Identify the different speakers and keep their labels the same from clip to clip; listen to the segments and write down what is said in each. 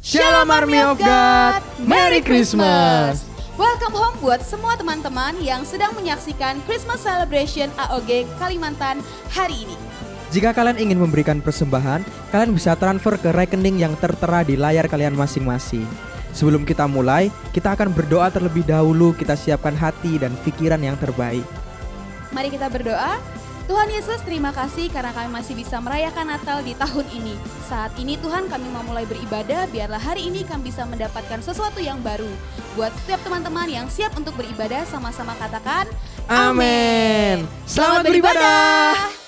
Speaker 1: Shalom Army of God, Merry Christmas.
Speaker 2: Welcome home buat semua teman-teman yang sedang menyaksikan Christmas Celebration AOG Kalimantan hari ini.
Speaker 1: Jika kalian ingin memberikan persembahan, kalian bisa transfer ke rekening yang tertera di layar kalian masing-masing. Sebelum kita mulai, kita akan berdoa terlebih dahulu. Kita siapkan hati dan pikiran yang terbaik.
Speaker 2: Mari kita berdoa. Tuhan Yesus, terima kasih karena kami masih bisa merayakan Natal di tahun ini. Saat ini Tuhan, kami mau mulai beribadah, biarlah hari ini kami bisa mendapatkan sesuatu yang baru. Buat setiap teman-teman yang siap untuk beribadah, sama-sama katakan
Speaker 1: Amin. Selamat beribadah.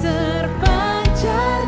Speaker 3: Terpancar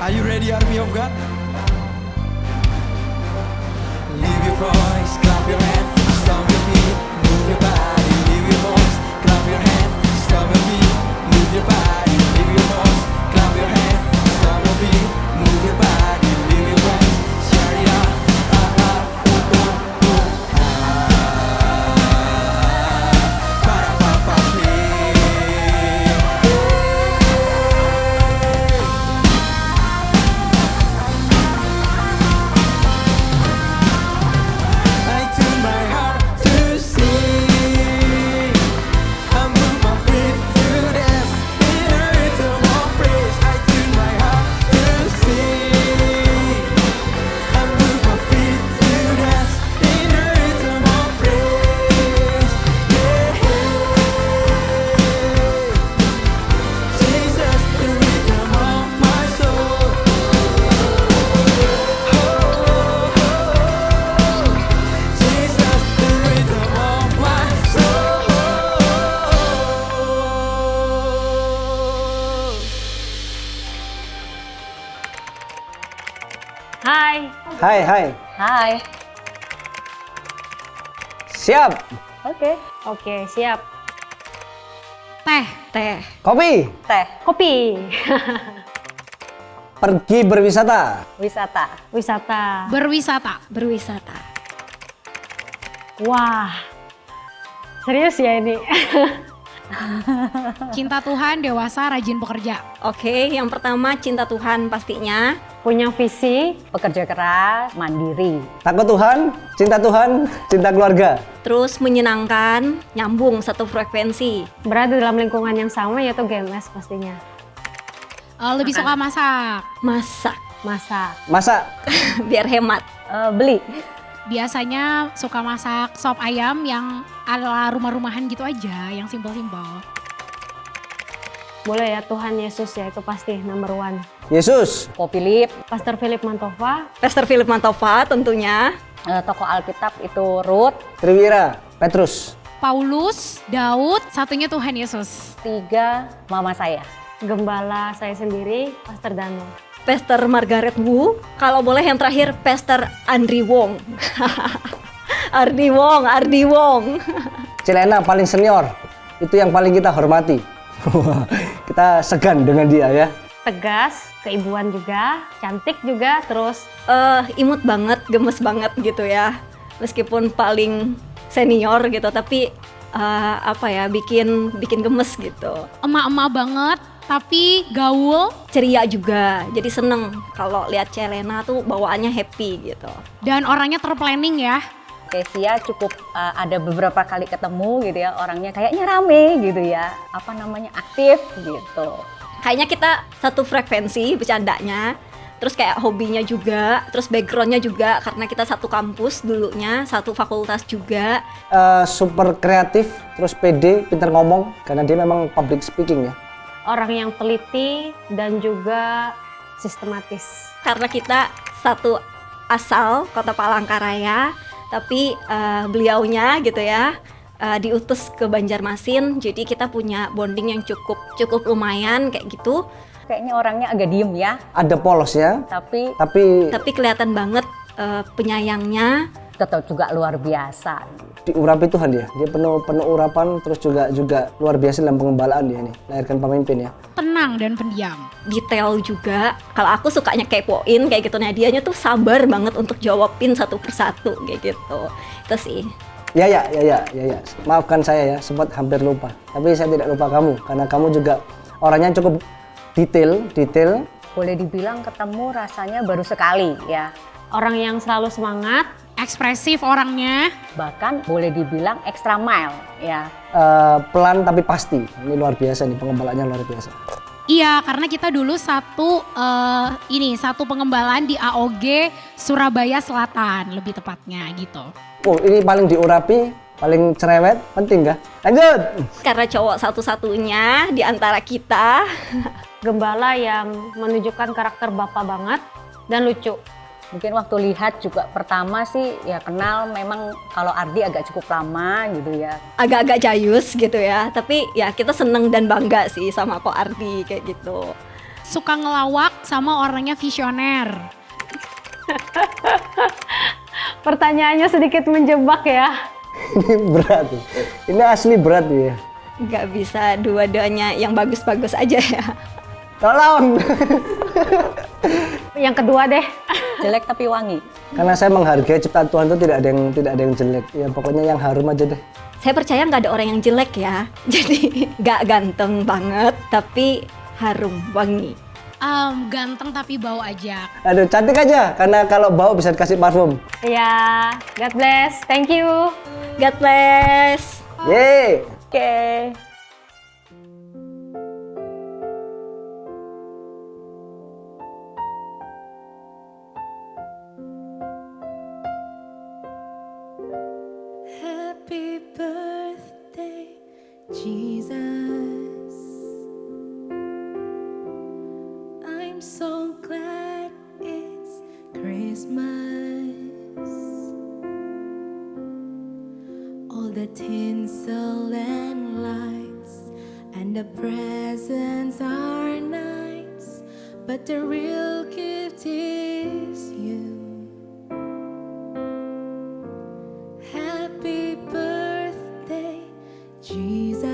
Speaker 1: Are you ready, army of God? Lift your voice, clap your hands, stomp your feet, move your body. Lift your voice, clap your hands, stomp your feet, move your body. Lift your voice, clap your hands, stomp your feet, move your body. Lift your voice, shout it out, I tune my heart to sing. I move my feet to dance in a rhythm of praise. I tune my heart to sing. I move my feet to dance in a rhythm of praise. Yeah, Jesus, the rhythm of my soul. Jesus, the rhythm of my soul.
Speaker 3: Hai.
Speaker 4: Hai, hai.
Speaker 3: Hai.
Speaker 4: Siap.
Speaker 3: Oke, siap.
Speaker 2: Teh.
Speaker 4: Kopi.
Speaker 3: Teh. Kopi.
Speaker 4: Pergi berwisata.
Speaker 3: Wisata. Wisata.
Speaker 2: Berwisata.
Speaker 3: Wah. Serius ya ini?
Speaker 5: Cinta Tuhan, dewasa, rajin bekerja.
Speaker 6: Oke, yang pertama cinta Tuhan pastinya.
Speaker 3: Punya visi.
Speaker 7: Pekerja keras, mandiri.
Speaker 4: Takut Tuhan, cinta keluarga.
Speaker 6: Terus menyenangkan, nyambung satu frekuensi.
Speaker 3: Berada dalam lingkungan yang sama yaitu GMS pastinya.
Speaker 5: Lebih suka masak.
Speaker 6: Masak,
Speaker 3: Masak.
Speaker 4: Masak.
Speaker 6: biar hemat.
Speaker 7: Beli.
Speaker 5: Biasanya suka masak sop ayam yang ala rumah-rumahan gitu aja, yang simpel-simpel.
Speaker 3: Boleh ya, Tuhan Yesus ya, itu pasti number one.
Speaker 4: Yesus.
Speaker 7: Ko Philip.
Speaker 3: Pastor Philip Mantova.
Speaker 6: Pastor Philip Mantova tentunya.
Speaker 7: Tokoh Alkitab itu Ruth.
Speaker 4: Triwira. Petrus.
Speaker 5: Paulus, Daud, satunya Tuhan Yesus.
Speaker 7: 3, mama saya.
Speaker 3: Gembala saya sendiri, Pastor Dano.
Speaker 6: Pastor Margaret Wu. Kalau boleh yang terakhir Pastor Andri Wong. Ardi Wong.
Speaker 4: Celena paling senior. Itu yang paling kita hormati. Kita segan dengan dia ya.
Speaker 3: Tegas, keibuan juga, cantik juga, terus
Speaker 6: Imut banget, gemes banget gitu ya. Meskipun paling senior gitu, tapi bikin gemes gitu.
Speaker 5: Emak-emak banget, tapi gaul
Speaker 6: Ceria juga, jadi seneng kalau lihat Celena tuh bawaannya happy gitu.
Speaker 5: dan orangnya terplanning ya.
Speaker 7: Kesia cukup ada beberapa kali ketemu gitu ya, orangnya kayaknya rame gitu ya. Aktif gitu.
Speaker 6: Kayaknya kita satu frekuensi bercandanya, terus kayak hobinya juga, terus backgroundnya juga karena kita satu kampus dulunya, satu fakultas juga.
Speaker 4: Super kreatif, terus pede, pintar ngomong. Karena dia memang public speaking ya.
Speaker 3: orang yang teliti dan juga sistematis.
Speaker 6: Karena kita satu asal Kota Palangkaraya, tapi beliaunya gitu ya diutus ke Banjarmasin, jadi kita punya bonding yang cukup lumayan kayak gitu.
Speaker 7: Kayaknya orangnya agak diem ya,
Speaker 4: Ada polosnya,
Speaker 7: tapi
Speaker 6: Tapi kelihatan banget penyayangnya.
Speaker 7: tetap juga luar biasa.
Speaker 4: diurapi Tuhan dia. Dia penuh urapan, terus juga luar biasa dalam pengembalaan dia nih. Lahirkan pemimpin ya.
Speaker 5: Tenang dan pendiam.
Speaker 6: Detail juga. Kalau aku sukanya kepoin kayak gitu, nah dianya tuh sabar banget untuk jawabin satu persatu kayak gitu. Itu sih.
Speaker 4: Ya. Maafkan saya ya, sempat hampir lupa. Tapi saya tidak lupa kamu, karena kamu juga orangnya cukup detail.
Speaker 7: Boleh dibilang ketemu rasanya baru sekali ya.
Speaker 3: Orang yang selalu semangat,
Speaker 5: Ekspresif orangnya.
Speaker 7: Bahkan boleh dibilang extra mile ya.
Speaker 4: Pelan tapi pasti. Ini luar biasa nih, pengembalaannya luar biasa.
Speaker 5: Iya, karena kita dulu satu pengembalaan di AOG Surabaya Selatan, lebih tepatnya gitu.
Speaker 4: Oh, ini paling diurapi, paling cerewet, penting gak? Lanjut!
Speaker 6: Karena cowok satu-satunya di antara kita.
Speaker 3: gembala yang menunjukkan karakter bapak banget dan lucu.
Speaker 7: Mungkin waktu lihat juga pertama sih ya kenal, memang kalau Ardi agak cukup lama gitu ya.
Speaker 6: Agak-agak jayus gitu ya, tapi ya kita seneng dan bangga sih sama Ko Ardi kayak gitu.
Speaker 5: Suka ngelawak, sama orangnya visioner?
Speaker 3: Pertanyaannya sedikit menjebak ya.
Speaker 4: Ini berat. Ini asli berat ya.
Speaker 6: Nggak bisa dua-duanya yang bagus-bagus aja ya.
Speaker 4: Tolong.
Speaker 3: Yang kedua deh.
Speaker 7: Jelek tapi wangi.
Speaker 4: Karena saya menghargai ciptaan Tuhan itu tidak ada yang jelek. Ya pokoknya yang harum aja deh.
Speaker 6: Saya percaya nggak ada orang yang jelek ya. Jadi nggak ganteng banget, tapi harum, wangi.
Speaker 5: Ganteng tapi bau aja.
Speaker 4: Aduh, cantik aja. Karena kalau bau bisa dikasih parfum.
Speaker 3: Ya, God bless. Thank you.
Speaker 6: God bless.
Speaker 4: Yeay.
Speaker 7: Oke.
Speaker 8: Happy birthday, Jesus. I'm so glad it's Christmas. All the tinsel and lights and the presents are nice, but the real gift is you. Happy birthday, Jesus.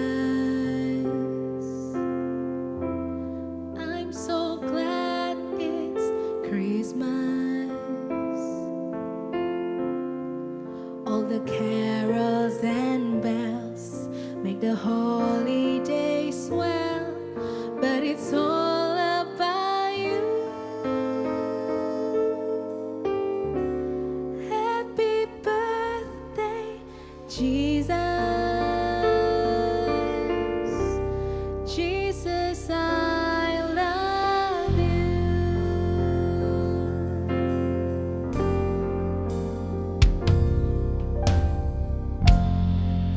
Speaker 8: I'm so glad it's Christmas. All the carols and bells make the holiday swell, but it's all about you. Happy birthday, Jesus. Jesus, I love you.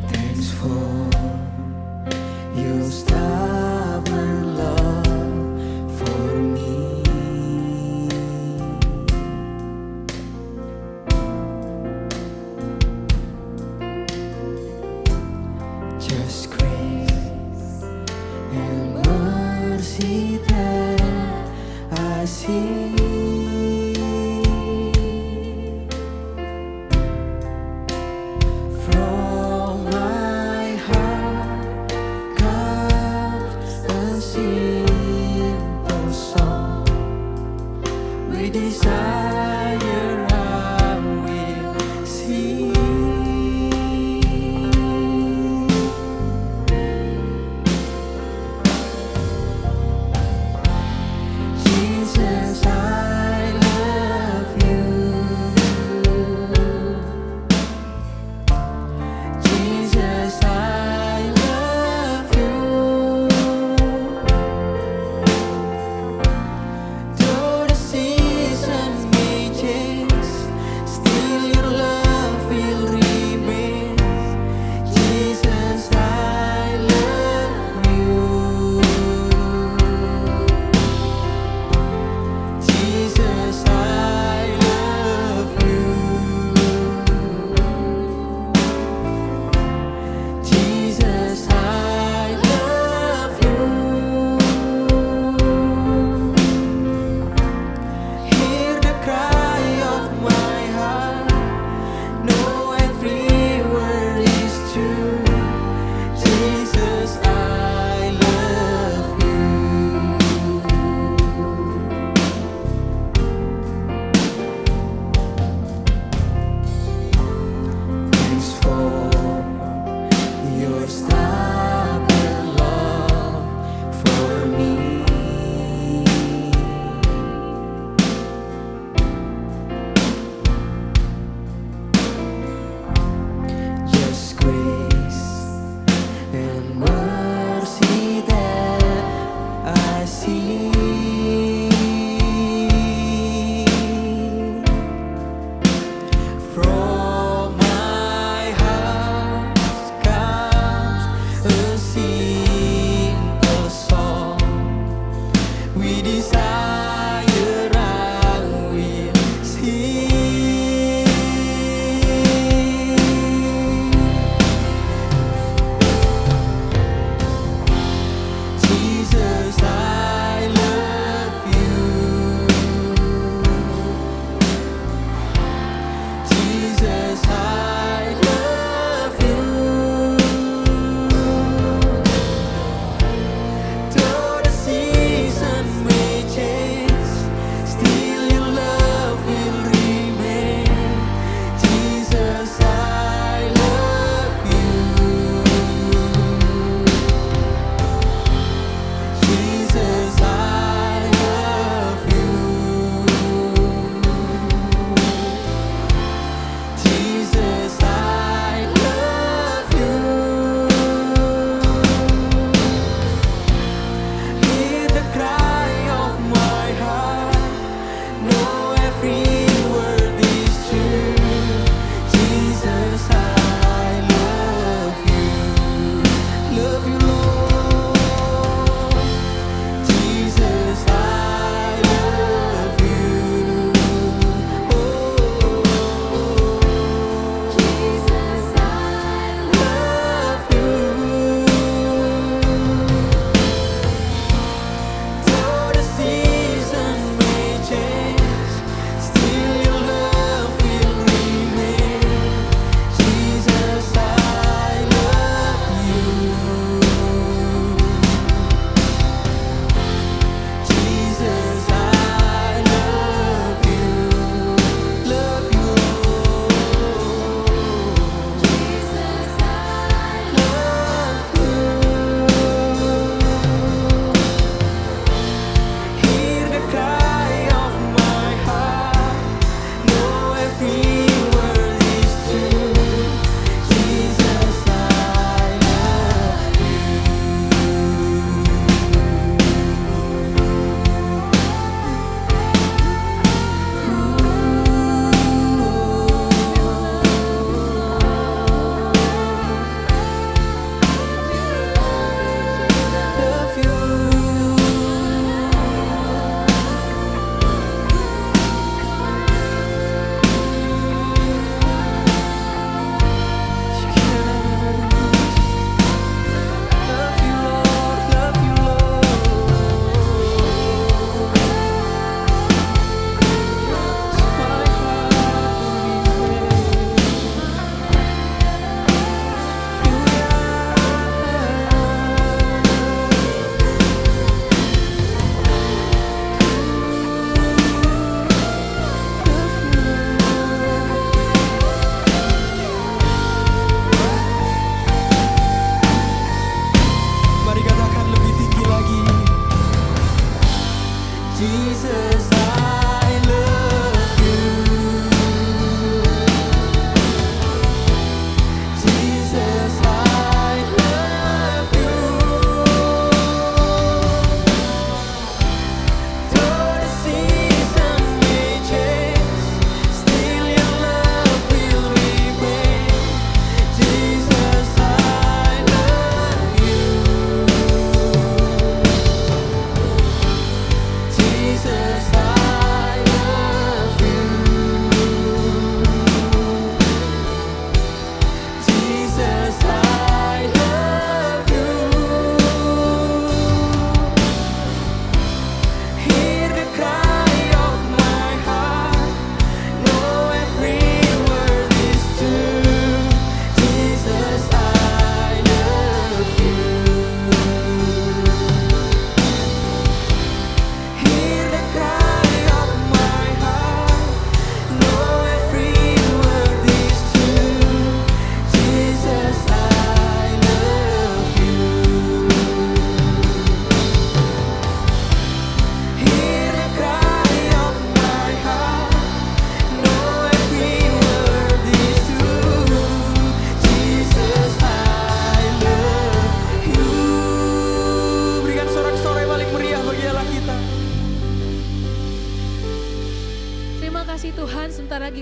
Speaker 9: Thanks for your stubborn love for me. Just grace and mercy that I see. From my heart comes a simple song. We desire I will sing. Jesus, I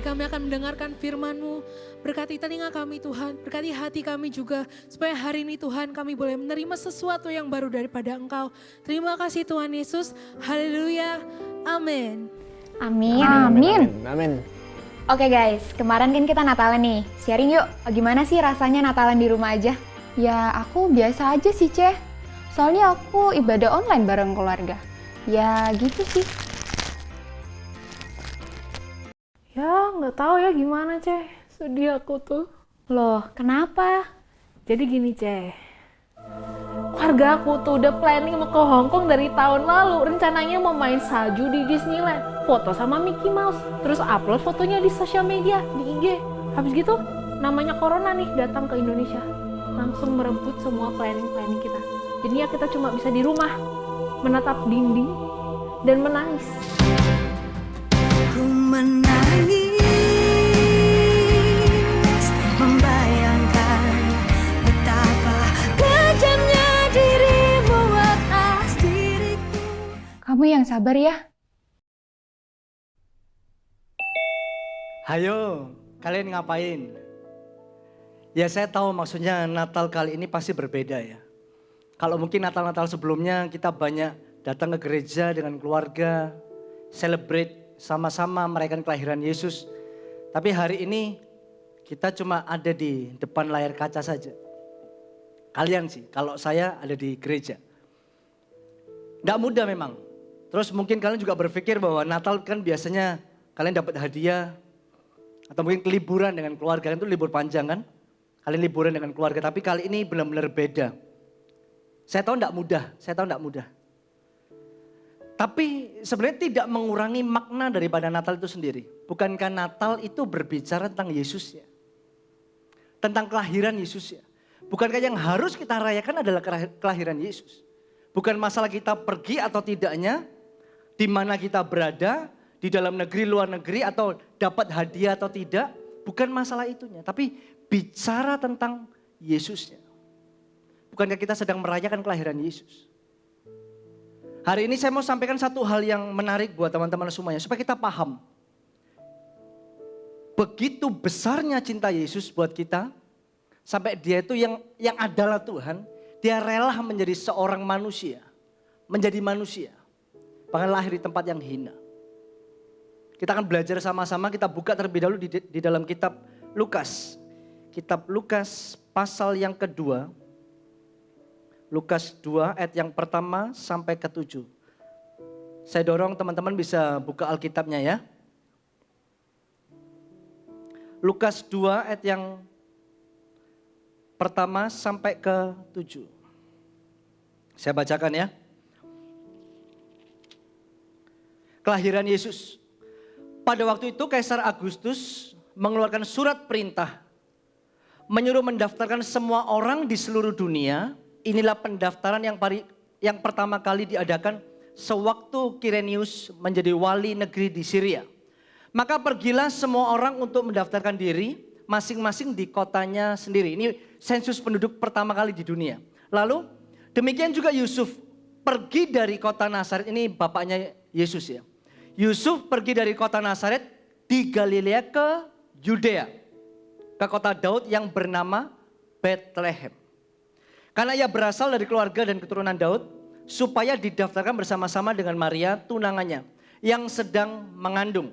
Speaker 8: kami akan mendengarkan firman-Mu. Berkati telinga kami Tuhan, berkati hati kami juga. Supaya hari ini Tuhan kami boleh menerima sesuatu yang baru daripada Engkau. Terima kasih Tuhan Yesus. Haleluya. Amin.
Speaker 10: Amin.
Speaker 4: Amin.
Speaker 10: Oke guys, kemarin kan kita Natalan nih. Sharing yuk, gimana sih rasanya Natalan di rumah aja?
Speaker 11: Ya aku biasa aja sih Ceh. Soalnya aku ibadah online bareng keluarga. Ya gitu sih.
Speaker 12: Ya nggak tahu ya gimana Ceh, sedih aku tuh.
Speaker 11: Loh, kenapa?
Speaker 12: Jadi gini Ceh, keluarga aku tuh udah planning mau ke Hong Kong dari tahun lalu. Rencananya mau main salju di Disneyland, foto sama Mickey Mouse, terus upload fotonya di sosial media, di IG. Habis gitu, namanya Corona nih datang ke Indonesia, langsung merebut semua planning kita. Jadinya kita cuma bisa di rumah, menatap dinding, dan menangis.
Speaker 8: Ku menangis, membayangkan betapa kejamnya dirimu atas diriku.
Speaker 11: Kamu yang sabar ya.
Speaker 13: Hayo, kalian ngapain? Ya saya tahu maksudnya Natal kali ini pasti berbeda ya. Kalau mungkin Natal-Natal sebelumnya kita banyak datang ke gereja dengan keluarga, celebrate sama-sama merayakan kelahiran Yesus. Tapi hari ini kita cuma ada di depan layar kaca saja. Kalian sih, kalau saya ada di gereja. Nggak mudah memang. Terus mungkin kalian juga berpikir bahwa Natal kan biasanya kalian dapat hadiah. Atau mungkin liburan dengan keluarga, itu libur panjang kan. Kalian liburan dengan keluarga, tapi kali ini benar-benar beda. Saya tahu enggak mudah. Tapi sebenarnya tidak mengurangi makna daripada Natal itu sendiri. Bukankah Natal itu berbicara tentang Yesus ya? Tentang kelahiran Yesus ya? Bukankah yang harus kita rayakan adalah kelahiran Yesus? Bukan masalah kita pergi atau tidaknya, di mana kita berada, di dalam negeri, luar negeri, atau dapat hadiah atau tidak. Bukan masalah itunya, tapi bicara tentang Yesusnya. Bukankah kita sedang merayakan kelahiran Yesus? Hari ini saya mau sampaikan satu hal yang menarik buat teman-teman semuanya. Supaya kita paham. Begitu besarnya cinta Yesus buat kita. Sampai dia itu yang adalah Tuhan. Dia rela menjadi seorang manusia. Menjadi manusia. Bahkan lahir di tempat yang hina. Kita akan belajar sama-sama. Kita buka terlebih dahulu di dalam kitab Lukas. Kitab Lukas pasal yang kedua. Lukas 2 ayat yang pertama sampai ke-7. Saya dorong teman-teman bisa buka Alkitabnya ya. Lukas 2 ayat yang pertama sampai ke-7. Saya bacakan ya. Kelahiran Yesus. Pada waktu itu Kaisar Agustus mengeluarkan surat perintah. Menyuruh mendaftarkan semua orang di seluruh dunia. Inilah pendaftaran yang pertama kali diadakan sewaktu Kirenius menjadi wali negeri di Syria. Maka pergilah semua orang untuk mendaftarkan diri masing-masing di kotanya sendiri. Ini sensus penduduk pertama kali di dunia. Lalu demikian juga Yusuf pergi dari kota Nazaret, ini bapaknya Yesus ya. Yusuf pergi dari kota Nazaret di Galilea ke Yudea, ke kota Daud yang bernama Bethlehem. Karena ia berasal dari keluarga dan keturunan Daud, supaya didaftarkan bersama-sama dengan Maria tunangannya yang sedang mengandung.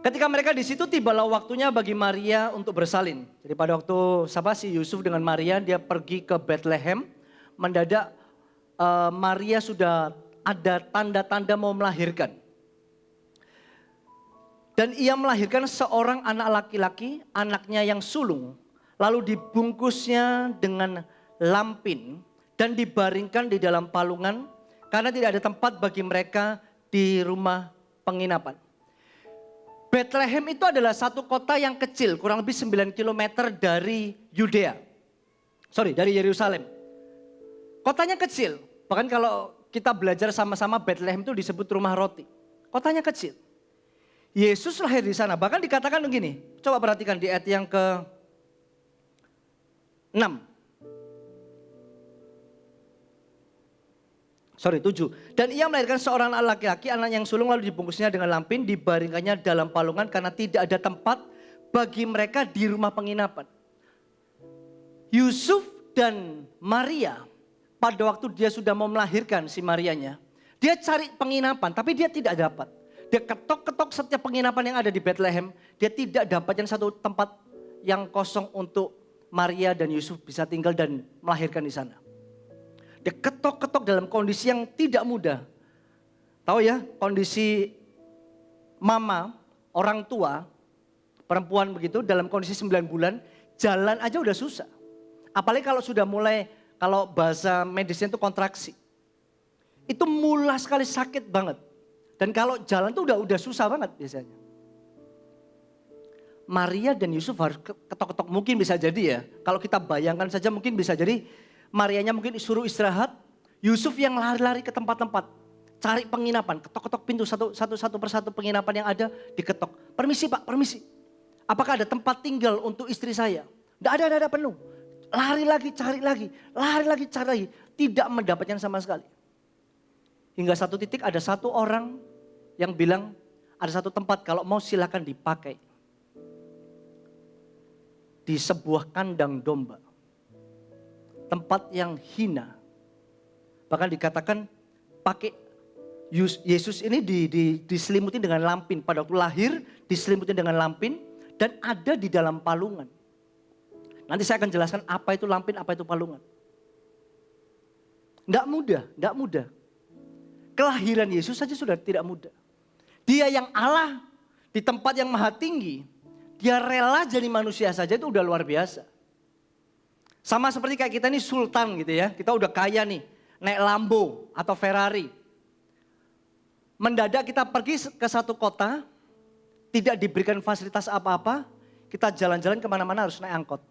Speaker 13: Ketika mereka di situ tibalah waktunya bagi Maria untuk bersalin. Jadi pada waktu Yusuf dengan Maria dia pergi ke Bethlehem, mendadak Maria sudah ada tanda-tanda mau melahirkan. Dan ia melahirkan seorang anak laki-laki, anaknya yang sulung, lalu dibungkusnya dengan lampin dan dibaringkan di dalam palungan karena tidak ada tempat bagi mereka di rumah penginapan. Bethlehem itu adalah satu kota yang kecil, kurang lebih 9 km dari dari Yerusalem. Kotanya kecil, bahkan kalau kita belajar sama-sama Bethlehem itu disebut rumah roti. Kotanya kecil. Yesus lahir di sana, bahkan dikatakan begini, coba perhatikan di ayat yang ke-6. 7. Dan ia melahirkan seorang anak laki-laki, anak yang sulung, lalu dibungkusnya dengan lampin, dibaringkannya dalam palungan karena tidak ada tempat bagi mereka di rumah penginapan. Yusuf dan Maria, pada waktu dia sudah mau melahirkan si Marianya, dia cari penginapan tapi dia tidak dapat. Dia ketok-ketok setiap penginapan yang ada di Bethlehem, dia tidak dapat yang satu tempat yang kosong untuk Maria dan Yusuf bisa tinggal dan melahirkan di sana. Dia ketok-ketok dalam kondisi yang tidak mudah. Tahu ya, kondisi mama, orang tua, perempuan begitu dalam kondisi 9 bulan, jalan aja udah susah. Apalagi kalau sudah mulai, kalau bahasa medisnya itu kontraksi. Itu mula sekali, sakit banget. Dan kalau jalan tuh udah susah banget biasanya. Maria dan Yusuf harus ketok-ketok, mungkin bisa jadi ya. Kalau kita bayangkan saja mungkin bisa jadi Marianya mungkin disuruh istirahat. Yusuf yang lari-lari ke tempat-tempat. Cari penginapan, ketok-ketok pintu satu persatu penginapan yang ada diketok. Permisi Pak, permisi. Apakah ada tempat tinggal untuk istri saya? Tidak ada penuh. Lari lagi, cari lagi. Lari lagi, cari lagi. Tidak mendapatkan sama sekali. Hingga satu titik ada satu orang yang bilang ada satu tempat kalau mau silakan dipakai. Di sebuah kandang domba. Tempat yang hina. Bahkan dikatakan pakai Yesus ini diselimuti dengan lampin. Pada waktu lahir diselimuti dengan lampin dan ada di dalam palungan. Nanti saya akan jelaskan apa itu lampin, apa itu palungan. Tidak mudah. Kelahiran Yesus saja sudah tidak mudah. Dia yang Allah di tempat yang maha tinggi, dia rela jadi manusia saja itu udah luar biasa. Sama seperti kayak kita nih sultan gitu ya, kita udah kaya nih, naik Lambo atau Ferrari. Mendadak kita pergi ke satu kota, tidak diberikan fasilitas apa-apa, kita jalan-jalan kemana-mana harus naik angkot.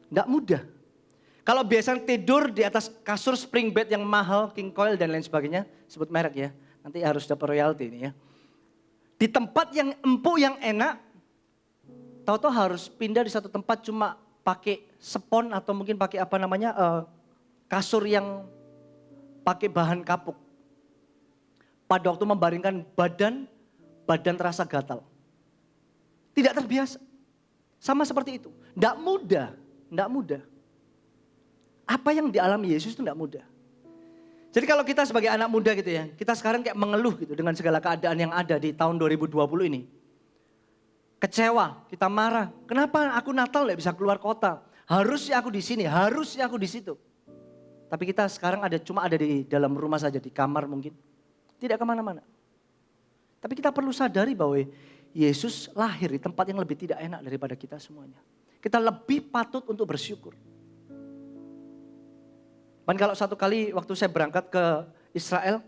Speaker 13: Tidak mudah. Kalau biasanya tidur di atas kasur spring bed yang mahal, king coil dan lain sebagainya, sebut merek ya, nanti harus dapat royalti ini ya. Di tempat yang empuk yang enak, tahu-tahu harus pindah di satu tempat cuma pakai spon atau mungkin pakai apa namanya, kasur yang pakai bahan kapuk. Pada waktu membaringkan badan terasa gatal. Tidak terbiasa. Sama seperti itu. Tidak mudah. Apa yang dialami Yesus itu tidak mudah. Jadi kalau kita sebagai anak muda gitu ya, kita sekarang kayak mengeluh gitu dengan segala keadaan yang ada di tahun 2020 ini. Kecewa, kita marah. Kenapa aku Natal tidak bisa keluar kota? Harusnya aku di sini, harusnya aku di situ. Tapi kita sekarang cuma ada di dalam rumah saja, di kamar mungkin. Tidak kemana-mana. Tapi kita perlu sadari bahwa Yesus lahir di tempat yang lebih tidak enak daripada kita semuanya. Kita lebih patut untuk bersyukur. Dan kalau satu kali waktu saya berangkat ke Israel,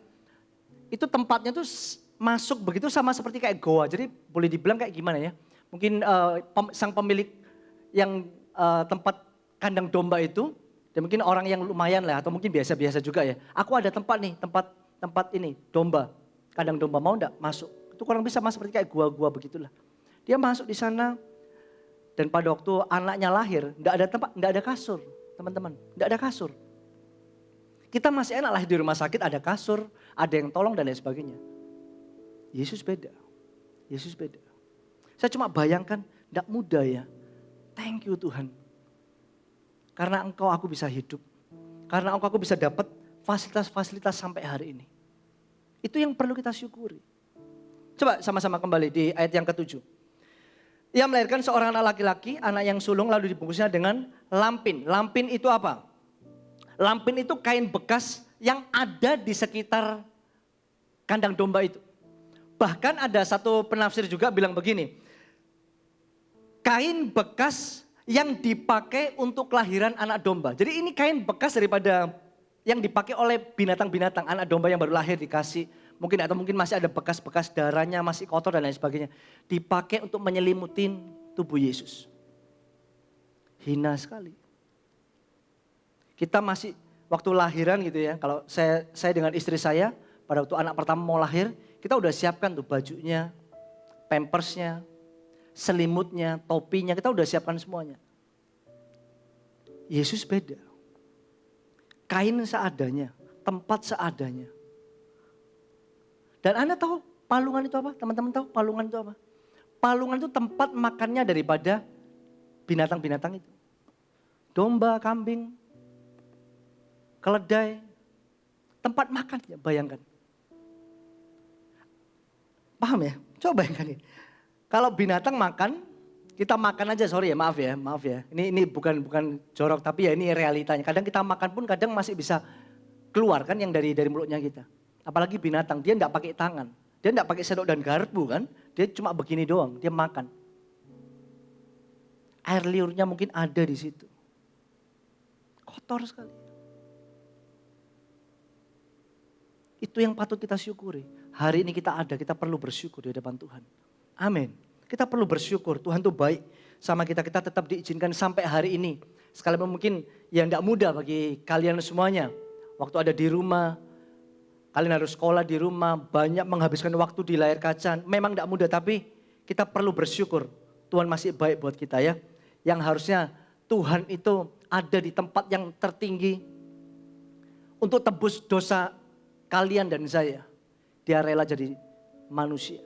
Speaker 13: itu tempatnya tuh masuk begitu sama seperti kayak goa. Jadi boleh dibilang kayak gimana ya. Mungkin sang pemilik yang tempat kandang domba itu, dan mungkin orang yang lumayan lah atau mungkin biasa-biasa juga ya. Aku ada tempat nih, tempat ini, domba. Kandang domba mau enggak masuk? Itu kurang bisa mas seperti kayak gua-gua begitulah. Dia masuk di sana dan pada waktu anaknya lahir, enggak ada tempat, enggak ada kasur, teman-teman. Enggak ada kasur. Kita masih enak lah di rumah sakit ada kasur, ada yang tolong dan lain sebagainya. Yesus beda. Yesus beda. Saya cuma bayangkan, enggak mudah ya. Thank you Tuhan. Karena Engkau aku bisa hidup. Karena Engkau aku bisa dapat fasilitas-fasilitas sampai hari ini. Itu yang perlu kita syukuri. Coba sama-sama kembali di ayat yang ke-7. Ia melahirkan seorang anak laki-laki, anak yang sulung lalu dibungkusnya dengan lampin. Lampin itu apa? Lampin itu kain bekas yang ada di sekitar kandang domba itu. Bahkan ada satu penafsir juga bilang begini. Kain bekas yang dipakai untuk kelahiran anak domba. Jadi ini kain bekas daripada yang dipakai oleh binatang-binatang. Anak domba yang baru lahir dikasih. Mungkin masih ada bekas-bekas darahnya masih kotor dan lain sebagainya. Dipakai untuk menyelimutin tubuh Yesus. Hina sekali. Kita masih waktu lahiran gitu ya, kalau saya dengan istri saya, pada waktu anak pertama mau lahir, kita udah siapkan tuh bajunya, pampersnya, selimutnya, topinya, kita udah siapkan semuanya. Yesus beda. kain seadanya, tempat seadanya. Dan Anda tahu palungan itu apa? Teman-teman tahu palungan itu apa? Palungan itu tempat makannya daripada binatang-binatang itu. Domba, kambing, keledai, tempat makan, ya, bayangkan. Paham ya? Coba bayangkan ini. Kalau binatang makan, kita makan aja, sorry ya, maaf ya. Ini bukan jorok, tapi ya ini realitanya. Kadang kita makan pun kadang masih bisa keluar kan yang dari mulutnya kita. Apalagi binatang, dia enggak pakai tangan. Dia enggak pakai sendok dan garpu kan. Dia cuma begini doang, dia makan. Air liurnya mungkin ada di situ. Kotor sekali. Itu yang patut kita syukuri. Hari ini kita ada, kita perlu bersyukur di hadapan Tuhan. Amin. Kita perlu bersyukur, Tuhan tuh baik sama kita. Kita tetap diizinkan sampai hari ini. Sekalipun mungkin yang tidak mudah bagi kalian semuanya. Waktu ada di rumah, kalian harus sekolah di rumah, banyak menghabiskan waktu di layar kaca. Memang tidak mudah, tapi kita perlu bersyukur. Tuhan masih baik buat kita ya. Yang harusnya Tuhan itu ada di tempat yang tertinggi untuk tebus dosa kalian dan saya. Dia rela jadi manusia.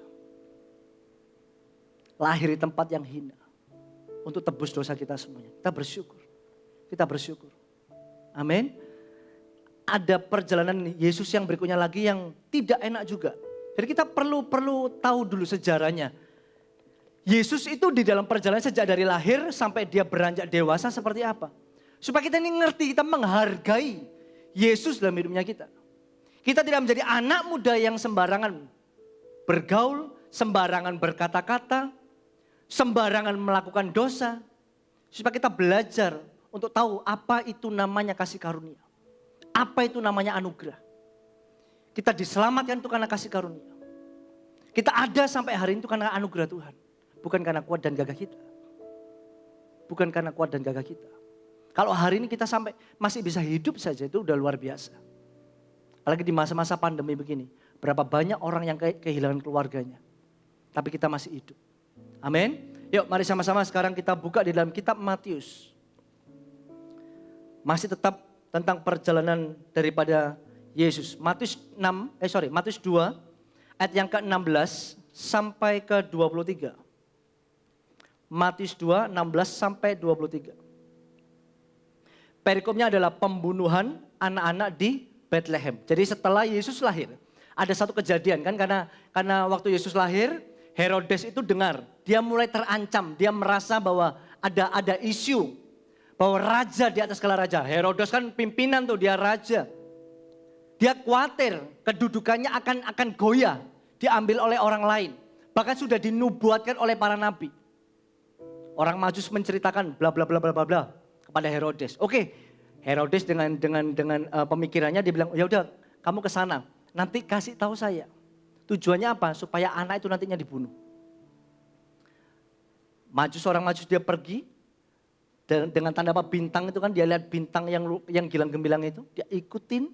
Speaker 13: Lahir di tempat yang hina. Untuk tebus dosa kita semuanya. Kita bersyukur. Kita bersyukur. Amin. Ada perjalanan Yesus yang berikutnya lagi yang tidak enak juga. Jadi kita perlu tahu dulu sejarahnya. Yesus itu di dalam perjalanan sejak dari lahir sampai dia beranjak dewasa seperti apa. Supaya kita ini ngerti, kita menghargai Yesus dalam hidupnya kita. Kita tidak menjadi anak muda yang sembarangan bergaul, sembarangan berkata-kata, sembarangan melakukan dosa. Supaya kita belajar untuk tahu apa itu namanya kasih karunia. Apa itu namanya anugerah. Kita diselamatkan itu karena kasih karunia. Kita ada sampai hari ini itu karena anugerah Tuhan. Bukan karena kuat dan gagah kita. Bukan karena kuat dan gagah kita. Kalau hari ini kita sampai masih bisa hidup saja itu udah luar biasa. Apalagi di masa-masa pandemi begini. Berapa banyak orang yang kehilangan keluarganya. Tapi kita masih hidup. Amin. Yuk mari sama-sama sekarang kita buka di dalam kitab Matius. Masih tetap tentang perjalanan daripada Yesus. Matius 2 ayat yang ke-16 sampai ke-23. Matius 2, 16 sampai 23. Perikopnya adalah pembunuhan anak-anak di Bethlehem. Jadi setelah Yesus lahir, ada satu kejadian kan karena waktu Yesus lahir, Herodes itu dengar, dia mulai terancam, dia merasa bahwa ada isu bahwa raja di atas segala raja. Herodes kan pimpinan tuh, dia raja. Dia khawatir kedudukannya akan goyah, diambil oleh orang lain. Bahkan sudah dinubuatkan oleh para nabi. Orang Majus menceritakan bla bla bla bla bla bla kepada Herodes. Oke, Herodes dengan pemikirannya dia bilang, ya udah kamu ke sana, nanti kasih tahu saya. Tujuannya apa? Supaya anak itu nantinya dibunuh. Orang Majus dia pergi dengan tanda apa bintang itu kan, dia lihat bintang yang gilang gemilang itu, dia ikutin.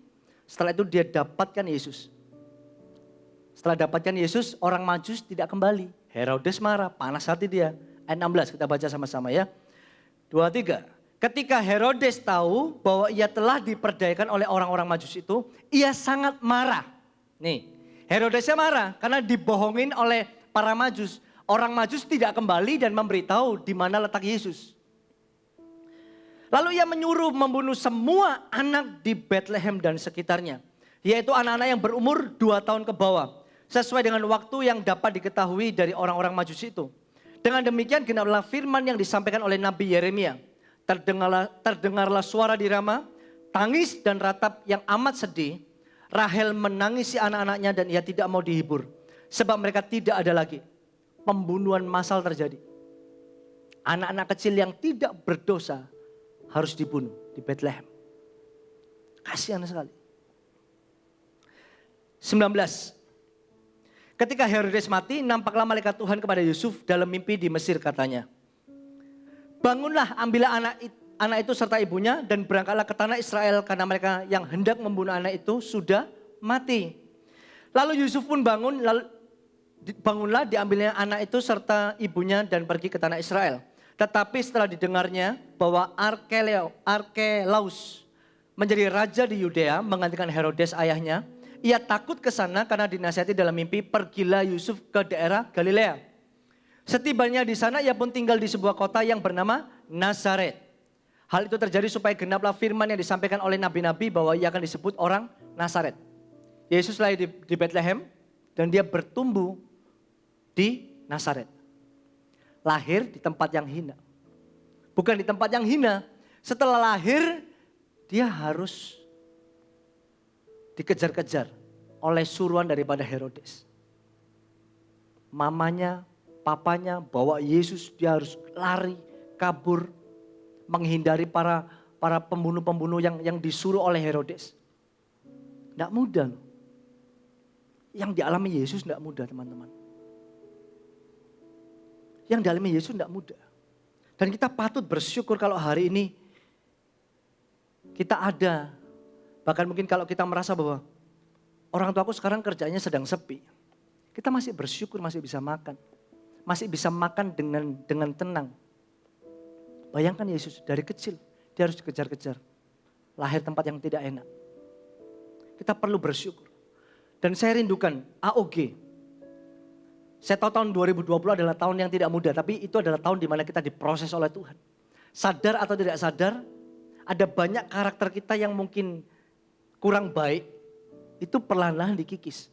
Speaker 13: Setelah itu dia dapatkan Yesus. Setelah dapatkan Yesus, orang Majus tidak kembali. Herodes marah, panas hati dia. Ayat 16 kita baca sama-sama ya. 2, 3. Ketika Herodes tahu bahwa ia telah diperdayakan oleh orang-orang Majus itu, ia sangat marah. Nih, Herodesnya marah karena dibohongin oleh para Majus. Orang Majus tidak kembali dan memberitahu di mana letak Yesus. Lalu ia menyuruh membunuh semua anak di Bethlehem dan sekitarnya. Yaitu anak-anak yang berumur 2 tahun ke bawah. Sesuai dengan waktu yang dapat diketahui dari orang-orang Majus itu. Dengan demikian genaplah firman yang disampaikan oleh Nabi Yeremia. Terdengarlah suara di Rama, tangis dan ratap yang amat sedih. Rahel menangisi anak-anaknya dan ia tidak mau dihibur. Sebab mereka tidak ada lagi. Pembunuhan massal terjadi. Anak-anak kecil yang tidak berdosa harus dibunuh di Bethlehem. Kasihan sekali. 19. Ketika Herodes mati, nampaklah malaikat Tuhan kepada Yusuf dalam mimpi di Mesir, katanya, bangunlah, ambillah anak itu serta ibunya dan berangkatlah ke tanah Israel karena mereka yang hendak membunuh anak itu sudah mati. Lalu Yusuf pun bangunlah, diambilnya anak itu serta ibunya dan pergi ke tanah Israel. Tetapi setelah didengarnya bahwa Arkelaus menjadi raja di Yudea menggantikan Herodes ayahnya. Ia takut ke sana karena dinasihati dalam mimpi, pergilah Yusuf ke daerah Galilea. Setibanya di sana ia pun tinggal di sebuah kota yang bernama Nazaret. Hal itu terjadi supaya genaplah firman yang disampaikan oleh nabi-nabi bahwa ia akan disebut orang Nazaret. Yesus lahir di Bethlehem dan dia bertumbuh di Nazaret. Lahir di tempat yang hina. Bukan di tempat yang hina. Setelah lahir dia harus dikejar-kejar oleh suruhan daripada Herodes. Mamanya, papanya bawa Yesus, dia harus lari, kabur, menghindari para pembunuh-pembunuh yang disuruh oleh Herodes. Tidak mudah loh. Yang dialami Yesus tidak mudah teman-teman. Yang dialami Yesus tidak mudah. Dan kita patut bersyukur kalau hari ini kita ada. Bahkan mungkin kalau kita merasa bahwa orang tuaku sekarang kerjanya sedang sepi. Kita masih bersyukur masih bisa makan. Masih bisa makan dengan tenang. Bayangkan Yesus dari kecil dia harus dikejar-kejar. Lahir tempat yang tidak enak. Kita perlu bersyukur. Dan saya rindukan AOG. Saya tahu tahun 2020 adalah tahun yang tidak mudah. Tapi itu adalah tahun di mana kita diproses oleh Tuhan. Sadar atau tidak sadar, ada banyak karakter kita yang mungkin kurang baik, itu perlahan-lahan dikikis.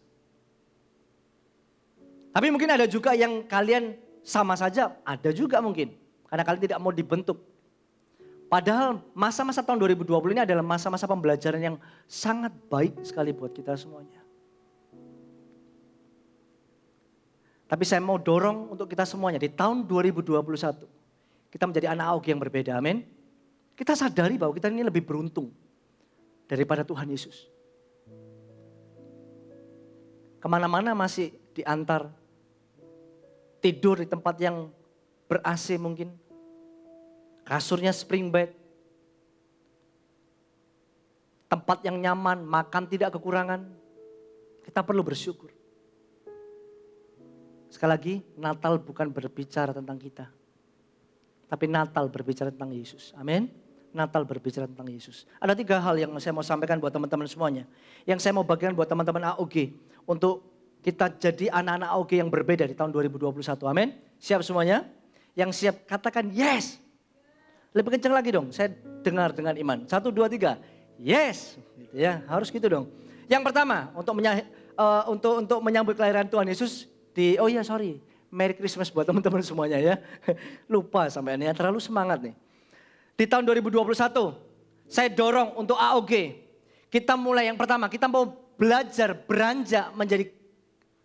Speaker 13: Tapi mungkin ada juga yang kalian sama saja, ada juga mungkin. Karena kalian tidak mau dibentuk. Padahal masa-masa tahun 2020 ini adalah masa-masa pembelajaran yang sangat baik sekali buat kita semuanya. Tapi saya mau dorong untuk kita semuanya di tahun 2021. Kita menjadi anak AOG yang berbeda, amin. Kita sadari bahwa kita ini lebih beruntung daripada Tuhan Yesus. Kemana-mana masih diantar, tidur di tempat yang ber-AC mungkin, kasurnya spring bed, tempat yang nyaman, makan tidak kekurangan. Kita perlu bersyukur. Sekali lagi, Natal bukan berbicara tentang kita. Tapi Natal berbicara tentang Yesus. Amin. Natal berbicara tentang Yesus. Ada 3 hal yang saya mau sampaikan buat teman-teman semuanya. Yang saya mau bagikan buat teman-teman AOG. Untuk kita jadi anak-anak AOG yang berbeda di tahun 2021. Amin. Siap semuanya? Yang siap katakan yes. Lebih kencang lagi dong. Saya dengar dengan iman. 1, 2, 3. Yes. Gitu ya, harus gitu dong. Yang pertama, untuk menyambut kelahiran Tuhan Yesus. Merry Christmas buat teman-teman semuanya ya. Lupa sampai ini, terlalu semangat nih. Di tahun 2021, saya dorong untuk AOG. Kita mulai yang pertama, kita mau belajar beranjak menjadi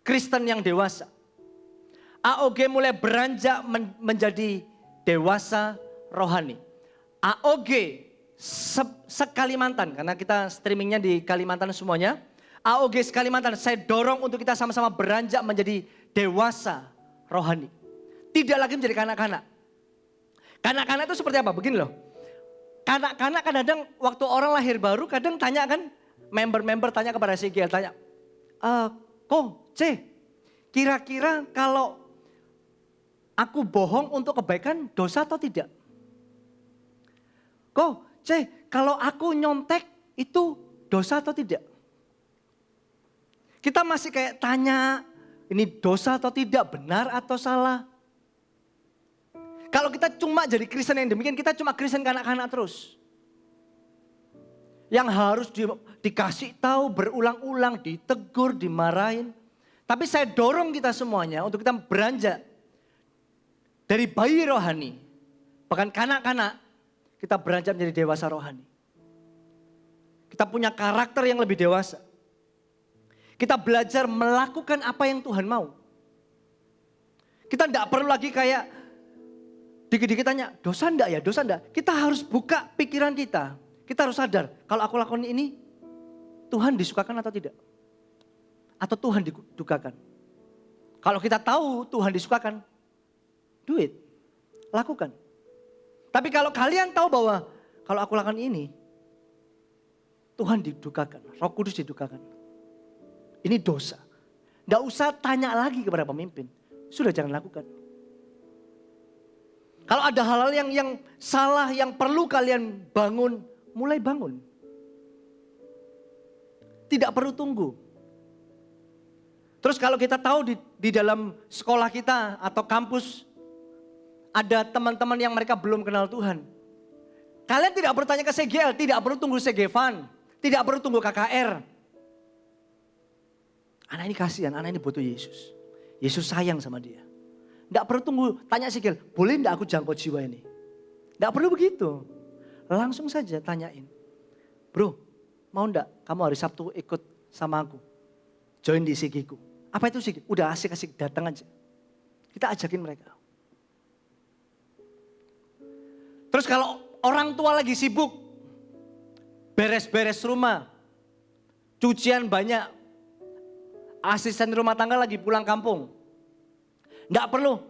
Speaker 13: Kristen yang dewasa. AOG mulai beranjak menjadi dewasa rohani. AOG se-Kalimantan, karena kita streamingnya di Kalimantan semuanya. AOG se-Kalimantan, saya dorong untuk kita sama-sama beranjak menjadi dewasa rohani. Tidak lagi menjadi kanak-kanak. Kanak-kanak itu seperti apa? Begini loh. Kanak-kanak kadang waktu orang lahir baru kadang tanya kan. Member-member tanya kepada si Giel. Tanya. Kira-kira kalau aku bohong untuk kebaikan dosa atau tidak? Kalau aku nyontek itu dosa atau tidak? Kita masih kayak tanya. Ini dosa atau tidak, benar atau salah. Kalau kita cuma jadi Kristen yang demikian, kita cuma Kristen kanak-kanak terus. Yang harus dikasih tahu berulang-ulang, ditegur, dimarahin. Tapi saya dorong kita semuanya untuk kita beranjak dari bayi rohani. Bahkan kanak-kanak, kita beranjak menjadi dewasa rohani. Kita punya karakter yang lebih dewasa. Kita belajar melakukan apa yang Tuhan mau. Kita tidak perlu lagi kayak dikit-dikit tanya, dosa enggak ya, dosa enggak. Kita harus buka pikiran kita. Kita harus sadar, kalau aku lakukan ini, Tuhan disukakan atau tidak? Atau Tuhan didukakan? Kalau kita tahu Tuhan disukakan, do it, lakukan. Tapi kalau kalian tahu bahwa, kalau aku lakukan ini, Tuhan didukakan, Roh Kudus didukakan. Ini dosa. Nggak usah tanya lagi kepada pemimpin. Sudah jangan lakukan. Kalau ada hal-hal yang salah, yang perlu kalian bangun, mulai bangun. Tidak perlu tunggu. Terus kalau kita tahu di dalam sekolah kita atau kampus, ada teman-teman yang mereka belum kenal Tuhan. Kalian tidak perlu tanya ke CGL, tidak perlu tunggu CGFan, tidak perlu tunggu KKR. Anak ini kasihan, anak ini butuh Yesus. Yesus sayang sama dia. Tidak perlu tunggu, tanya CGL, boleh tidak aku jangkau jiwa ini? Tidak perlu begitu. Langsung saja tanyain. Bro, mau enggak kamu hari Sabtu ikut sama aku? Join di Sigiku. Apa itu Sigi? Udah asik-asik datang aja. Kita ajakin mereka. Terus kalau orang tua lagi sibuk, beres-beres rumah, cucian banyak, asisten rumah tangga lagi pulang kampung. Enggak perlu,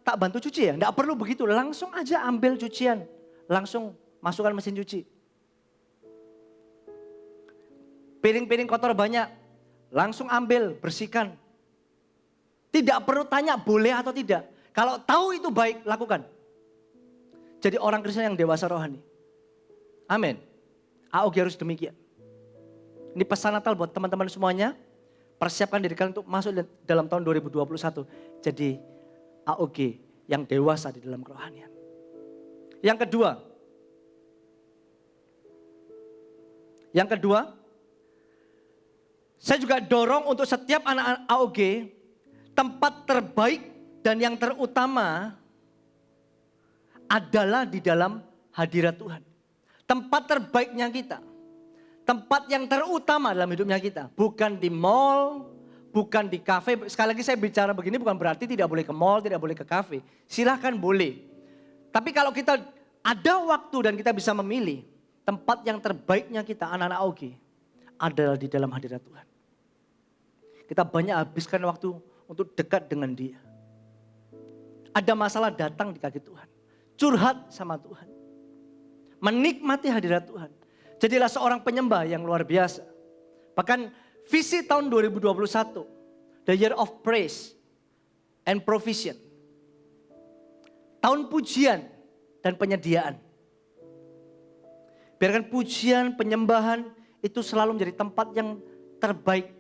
Speaker 13: tak bantu cuci ya? Enggak perlu begitu, langsung aja ambil cucian. Langsung masukkan mesin cuci. Piring-piring kotor banyak, langsung ambil, bersihkan. Tidak perlu tanya boleh atau tidak. Kalau tahu itu baik, lakukan. Jadi orang Kristen yang dewasa rohani. Amin. AOG harus demikian. Ini pesan Natal buat teman-teman semuanya. Persiapkan diri kalian untuk masuk dalam tahun 2021. Jadi AOG yang dewasa di dalam kerohanian. Yang kedua, saya juga dorong untuk setiap anak-anak AOG, tempat terbaik dan yang terutama adalah di dalam hadirat Tuhan. Tempat terbaiknya kita, tempat yang terutama dalam hidupnya kita. Bukan di mall, bukan di kafe. Sekali lagi saya bicara begini bukan berarti tidak boleh ke mall, tidak boleh ke kafe. Silahkan boleh. Tapi kalau kita ada waktu dan kita bisa memilih, tempat yang terbaiknya kita anak-anak AOG adalah di dalam hadirat Tuhan. Kita banyak habiskan waktu untuk dekat dengan Dia. Ada masalah datang di kaki Tuhan. Curhat sama Tuhan. Menikmati hadirat Tuhan. Jadilah seorang penyembah yang luar biasa. Bahkan visi tahun 2021, the year of praise and provision. Tahun pujian dan penyediaan. Biarkan pujian, penyembahan itu selalu menjadi tempat yang terbaik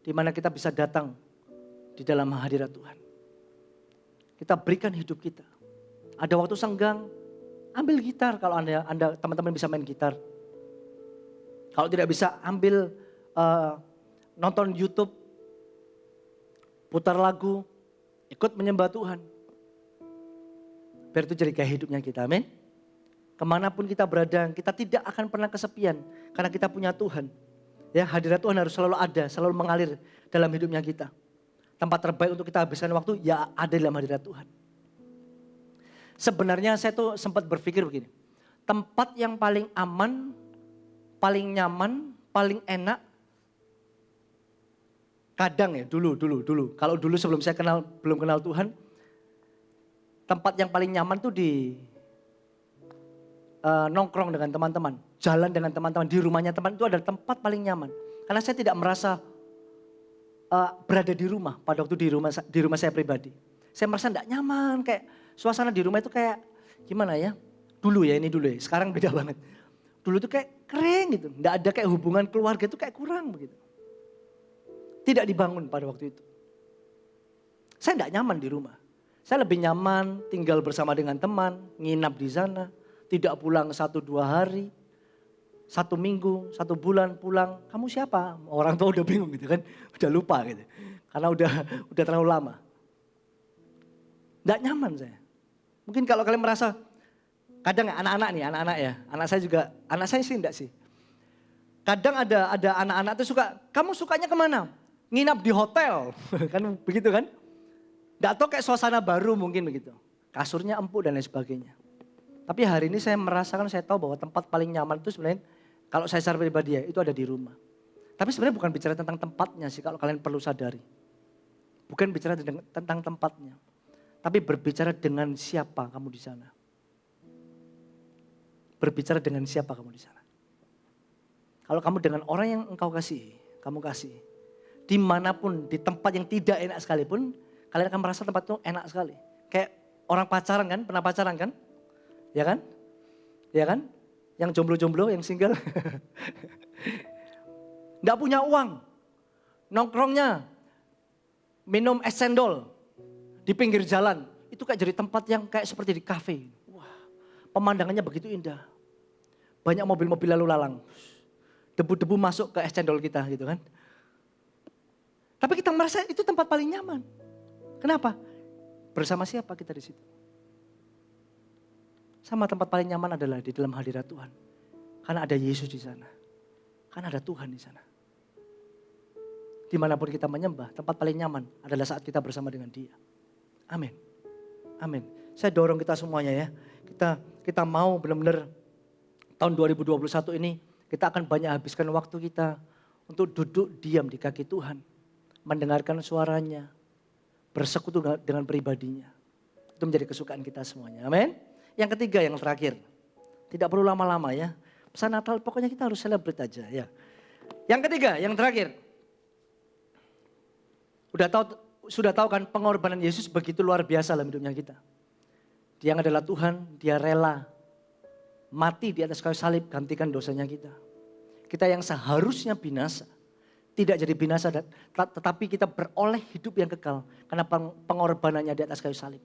Speaker 13: di mana kita bisa datang di dalam hadirat Tuhan. Kita berikan hidup kita. Ada waktu senggang, ambil gitar kalau Anda teman-teman bisa main gitar. Kalau tidak bisa ambil nonton YouTube, putar lagu, ikut menyembah Tuhan. Biar itu jadi gaya hidupnya kita, amin. Kemanapun kita berada, kita tidak akan pernah kesepian karena kita punya Tuhan. Ya, hadirat Tuhan harus selalu ada, selalu mengalir dalam hidupnya kita. Tempat terbaik untuk kita habiskan waktu, ya ada dalam hadirat Tuhan. Sebenarnya saya tuh sempat berpikir begini, tempat yang paling aman, paling nyaman, paling enak, kadang ya dulu. Kalau dulu sebelum saya belum kenal Tuhan, tempat yang paling nyaman tuh di nongkrong dengan teman-teman, jalan dengan teman-teman, di rumahnya teman itu adalah tempat paling nyaman. Karena saya tidak merasa berada di rumah pada waktu di rumah saya pribadi. Saya merasa tidak nyaman, kayak suasana di rumah itu kayak gimana ya? Dulu ya, sekarang beda banget. Dulu tuh kayak kering gitu, tidak ada kayak hubungan keluarga itu kayak kurang begitu. Tidak dibangun pada waktu itu. Saya tidak nyaman di rumah. Saya lebih nyaman tinggal bersama dengan teman, nginap di sana, tidak pulang 1-2 hari, 1 minggu, 1 bulan pulang. Kamu siapa? Orang tua udah bingung gitu kan, udah lupa gitu. Karena udah terlalu lama. Tidak nyaman saya. Mungkin kalau kalian merasa, kadang anak-anak ya, anak saya sih enggak sih. Kadang ada anak-anak tuh suka, kamu sukanya kemana? Nginap di hotel, kan begitu kan? Enggak tahu kayak suasana baru mungkin begitu. Kasurnya empuk dan lain sebagainya. Tapi hari ini saya merasakan, saya tahu bahwa tempat paling nyaman itu sebenarnya, kalau saya secara pribadi ya, itu ada di rumah. Tapi sebenarnya bukan bicara tentang tempatnya sih, kalau kalian perlu sadari. Bukan bicara tentang tempatnya. Tapi berbicara dengan siapa kamu di sana. Berbicara dengan siapa kamu di sana. Kalau kamu dengan orang yang engkau kasihi, kamu kasih. Dimanapun, di tempat yang tidak enak sekalipun, kalian akan merasa tempat itu enak sekali. Kayak orang pacaran kan, pernah pacaran kan? Ya kan? Ya kan? Yang jomblo-jomblo, yang single. nggak punya uang, nongkrongnya minum es cendol di pinggir jalan. Itu kayak jadi tempat yang kayak seperti di kafe. Wah, pemandangannya begitu indah. Banyak mobil-mobil lalu lalang. Debu-debu masuk ke es cendol kita gitu kan. Tapi kita merasa itu tempat paling nyaman. Kenapa? Bersama siapa kita di situ? Sama tempat paling nyaman adalah di dalam hadirat Tuhan. Karena ada Yesus di sana. Karena ada Tuhan di sana. Dimanapun kita menyembah, tempat paling nyaman adalah saat kita bersama dengan Dia. Amin. Amin. Saya dorong kita semuanya ya. Kita mau benar-benar tahun 2021 ini kita akan banyak habiskan waktu kita untuk duduk diam di kaki Tuhan. Mendengarkan suaranya. Bersekutu dengan pribadinya. Itu menjadi kesukaan kita semuanya. Amin. Yang ketiga, yang terakhir. Tidak perlu lama-lama ya. Pesan Natal pokoknya kita harus celebrate aja ya. Yang ketiga, yang terakhir. Sudah tahu kan pengorbanan Yesus begitu luar biasa dalam hidupnya kita. Dia adalah Tuhan, dia rela mati di atas kayu salib gantikan dosanya kita. Kita yang seharusnya binasa, tidak jadi binasa tetapi kita beroleh hidup yang kekal karena pengorbanannya di atas kayu salib.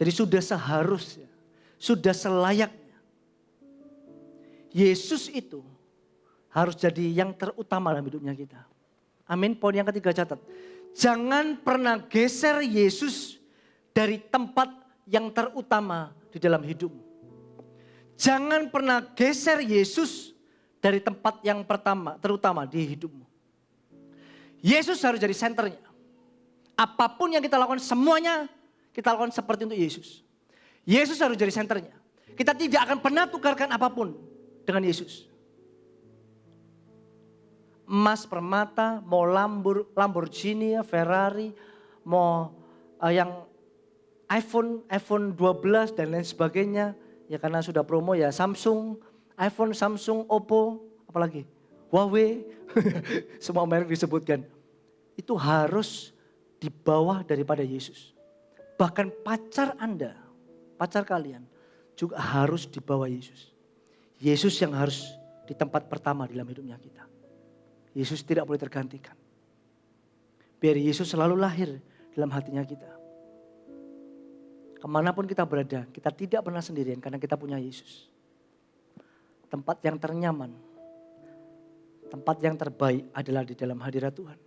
Speaker 13: Jadi sudah seharusnya, sudah selayaknya Yesus itu harus jadi yang terutama dalam hidupnya kita. Amin. Poin yang ketiga catat. Jangan pernah geser Yesus dari tempat yang terutama di dalam hidupmu. Jangan pernah geser Yesus dari tempat yang terutama di hidupmu. Yesus harus jadi senternya. Apapun yang kita lakukan semuanya kita lakukan seperti untuk Yesus. Yesus harus jadi senternya. Kita tidak akan pernah tukarkan apapun dengan Yesus. Emas, permata, mau Lamborghini, Ferrari, mau yang iPhone 12 dan lain sebagainya. Ya karena sudah promo ya Samsung, iPhone, Samsung, Oppo, apalagi Huawei, semua merek disebutkan. Itu harus di bawah daripada Yesus. Bahkan pacar Anda, pacar kalian juga harus di bawah Yesus. Yesus yang harus di tempat pertama dalam hidupnya kita. Yesus tidak boleh tergantikan. Biar Yesus selalu lahir dalam hatinya kita. Kemanapun kita berada, kita tidak pernah sendirian karena kita punya Yesus. Tempat yang ternyaman, tempat yang terbaik adalah di dalam hadirat Tuhan.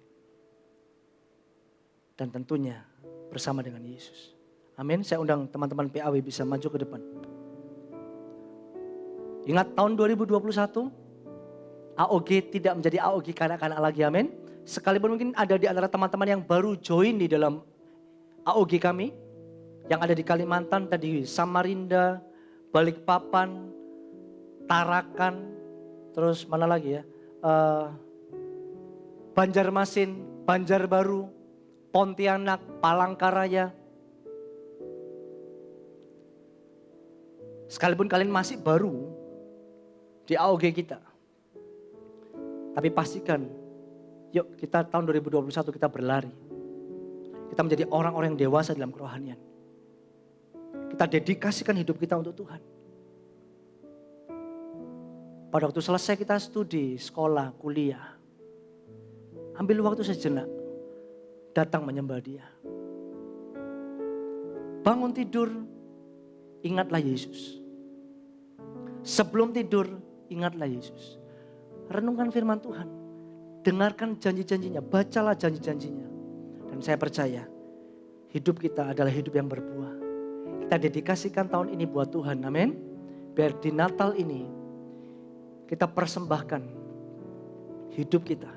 Speaker 13: Dan tentunya bersama dengan Yesus. Amin. Saya undang teman-teman PAW bisa maju ke depan. Ingat tahun 2021, AOG tidak menjadi AOG kanak-kanak lagi, amin. Sekalipun mungkin ada di antara teman-teman yang baru join di dalam AOG kami. Yang ada di Kalimantan, tadi Samarinda, Balikpapan, Tarakan, terus mana lagi ya. Banjarmasin, Banjarbaru, Pontianak, Palangkaraya. Sekalipun kalian masih baru di AOG kita. Tapi pastikan, yuk kita tahun 2021 kita berlari. Kita menjadi orang-orang yang dewasa dalam kerohanian. Kita dedikasikan hidup kita untuk Tuhan. Pada waktu selesai kita studi, sekolah, kuliah. Ambil waktu sejenak, datang menyembah Dia. Bangun tidur, ingatlah Yesus. Sebelum tidur, ingatlah Yesus. Renungkan firman Tuhan. Dengarkan janji-janjinya, bacalah janji-janjinya. Dan saya percaya, hidup kita adalah hidup yang berbuah. Kita dedikasikan tahun ini buat Tuhan, amin. Biar di Natal ini, kita persembahkan hidup kita,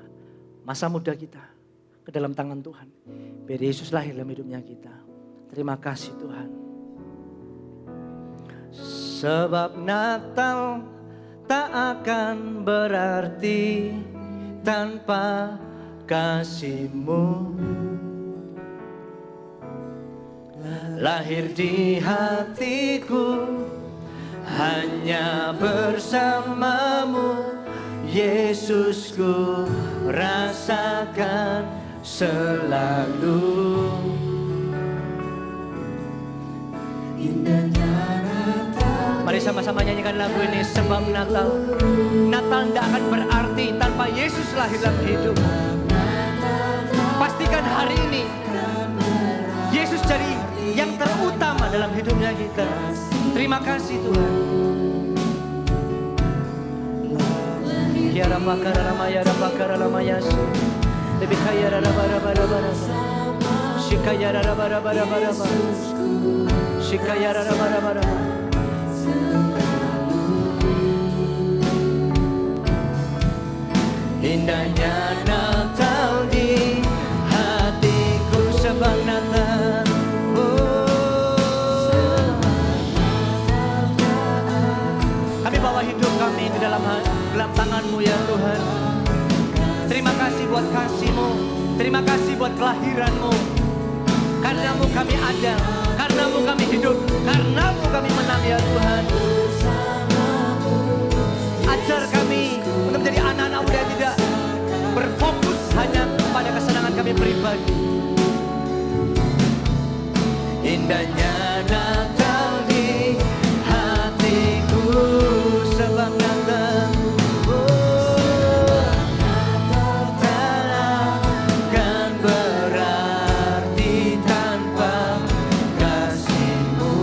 Speaker 13: masa muda kita, ke dalam tangan Tuhan. Biar Yesus lahir dalam hidupnya kita. Terima kasih Tuhan. Sebab Natal tak akan berarti tanpa kasih-Mu. Lahir di hatiku hanya bersama-Mu, Yesusku rasakan selalu. Indahnya Natal. Mari sama-sama nyanyikan lagu ini. Sebab Natal tidak akan berarti tanpa Yesus lahir dalam hidup. Pastikan hari ini Yesus jadi yang terutama dalam hidupnya kita. Terima kasih Tuhan. Kiara bakara lamaya bakara lamaya su. Lebih kaya bara. Shikaya bara. Shikaya bara. Indahnya Natal di hatiku sebab Natal. Kami bawa hidup kami di dalam tangan-Mu ya Tuhan. Terima kasih buat kasih-Mu. Terima kasih buat kelahiran-Mu. Karena-Mu kami ada. Karena-Mu kami hidup. Karena-Mu kami menang ya Tuhan. Ajar kami untuk menjadi anak-anak muda yang tidak berfokus hanya pada kesenangan kami pribadi. Indahnya Natal di hatiku sebab Natal. Takkan berarti tanpa kasih-Mu.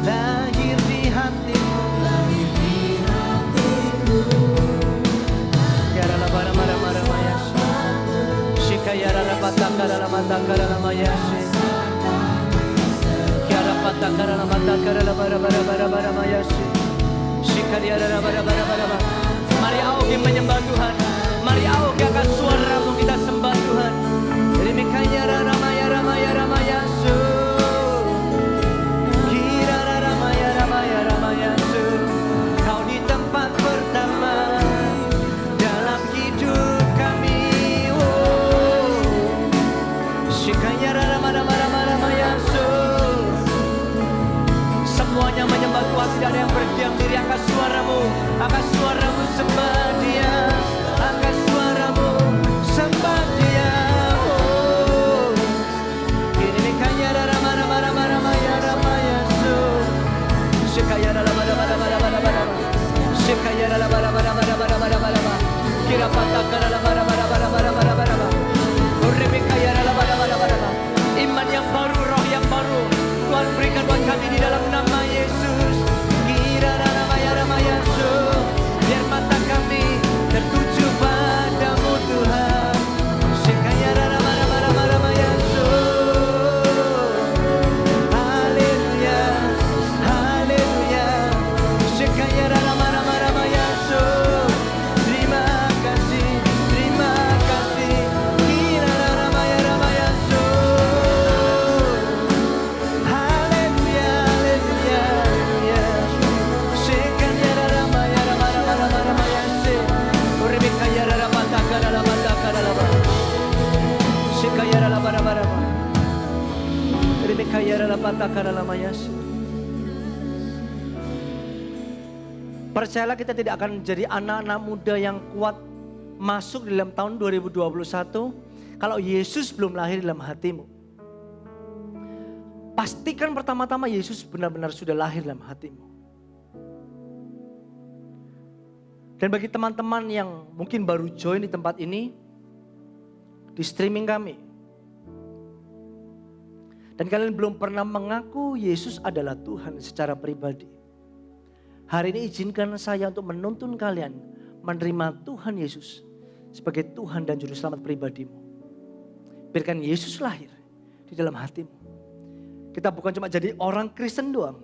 Speaker 13: Lahir di hatimu. Kiara la bara maya. Shikaya la patakara la matakara la maya. Kiara patakara la matakara la bara maya. Shikaya la bara. Mari auge menyembah Tuhan. Mari auge angkat suara-Mu kita sembah Tuhan. Remikaya ramaya su. Kira ramaya su. Kau di tempat pertama dalam hidup kami. Shikaya ramaya su. Semuanya menyembah Tuhan, tidak ada yang berdiam diri. Angkat suara-Mu, sembah Dia. Angkat suara-Mu, sembah Dia. Ini kaya ramaya su. Shikaya ramaya. Kira patakara la. Uribikaya la. Iman yang baru, roh yang baru Tuhan berikan buat kami di dalam nama Yesus. Kira ramaya su. Biar mata kami tertuju padamu Tuhan. Shikaya ramaya su. Haleluya. Shikaya ramaya su. Terima kasih. Kira ramaya su. Haleluya. Shikaya ramaya su. Uribikaya rapatakara la. Shikaya ramaya. Uribikaya rapatakara la maya su. Percayalah kita tidak akan menjadi anak-anak muda yang kuat masuk di dalam tahun 2021 kalau Yesus belum lahir dalam hatimu. Pastikan pertama-tama Yesus benar-benar sudah lahir dalam hatimu. Dan bagi teman-teman yang mungkin baru join di tempat ini, di streaming kami, dan kalian belum pernah mengaku Yesus adalah Tuhan secara pribadi, hari ini izinkan saya untuk menuntun kalian menerima Tuhan Yesus sebagai Tuhan dan Juru Selamat pribadimu. Biarkan Yesus lahir di dalam hatimu. Kita bukan cuma jadi orang Kristen doang,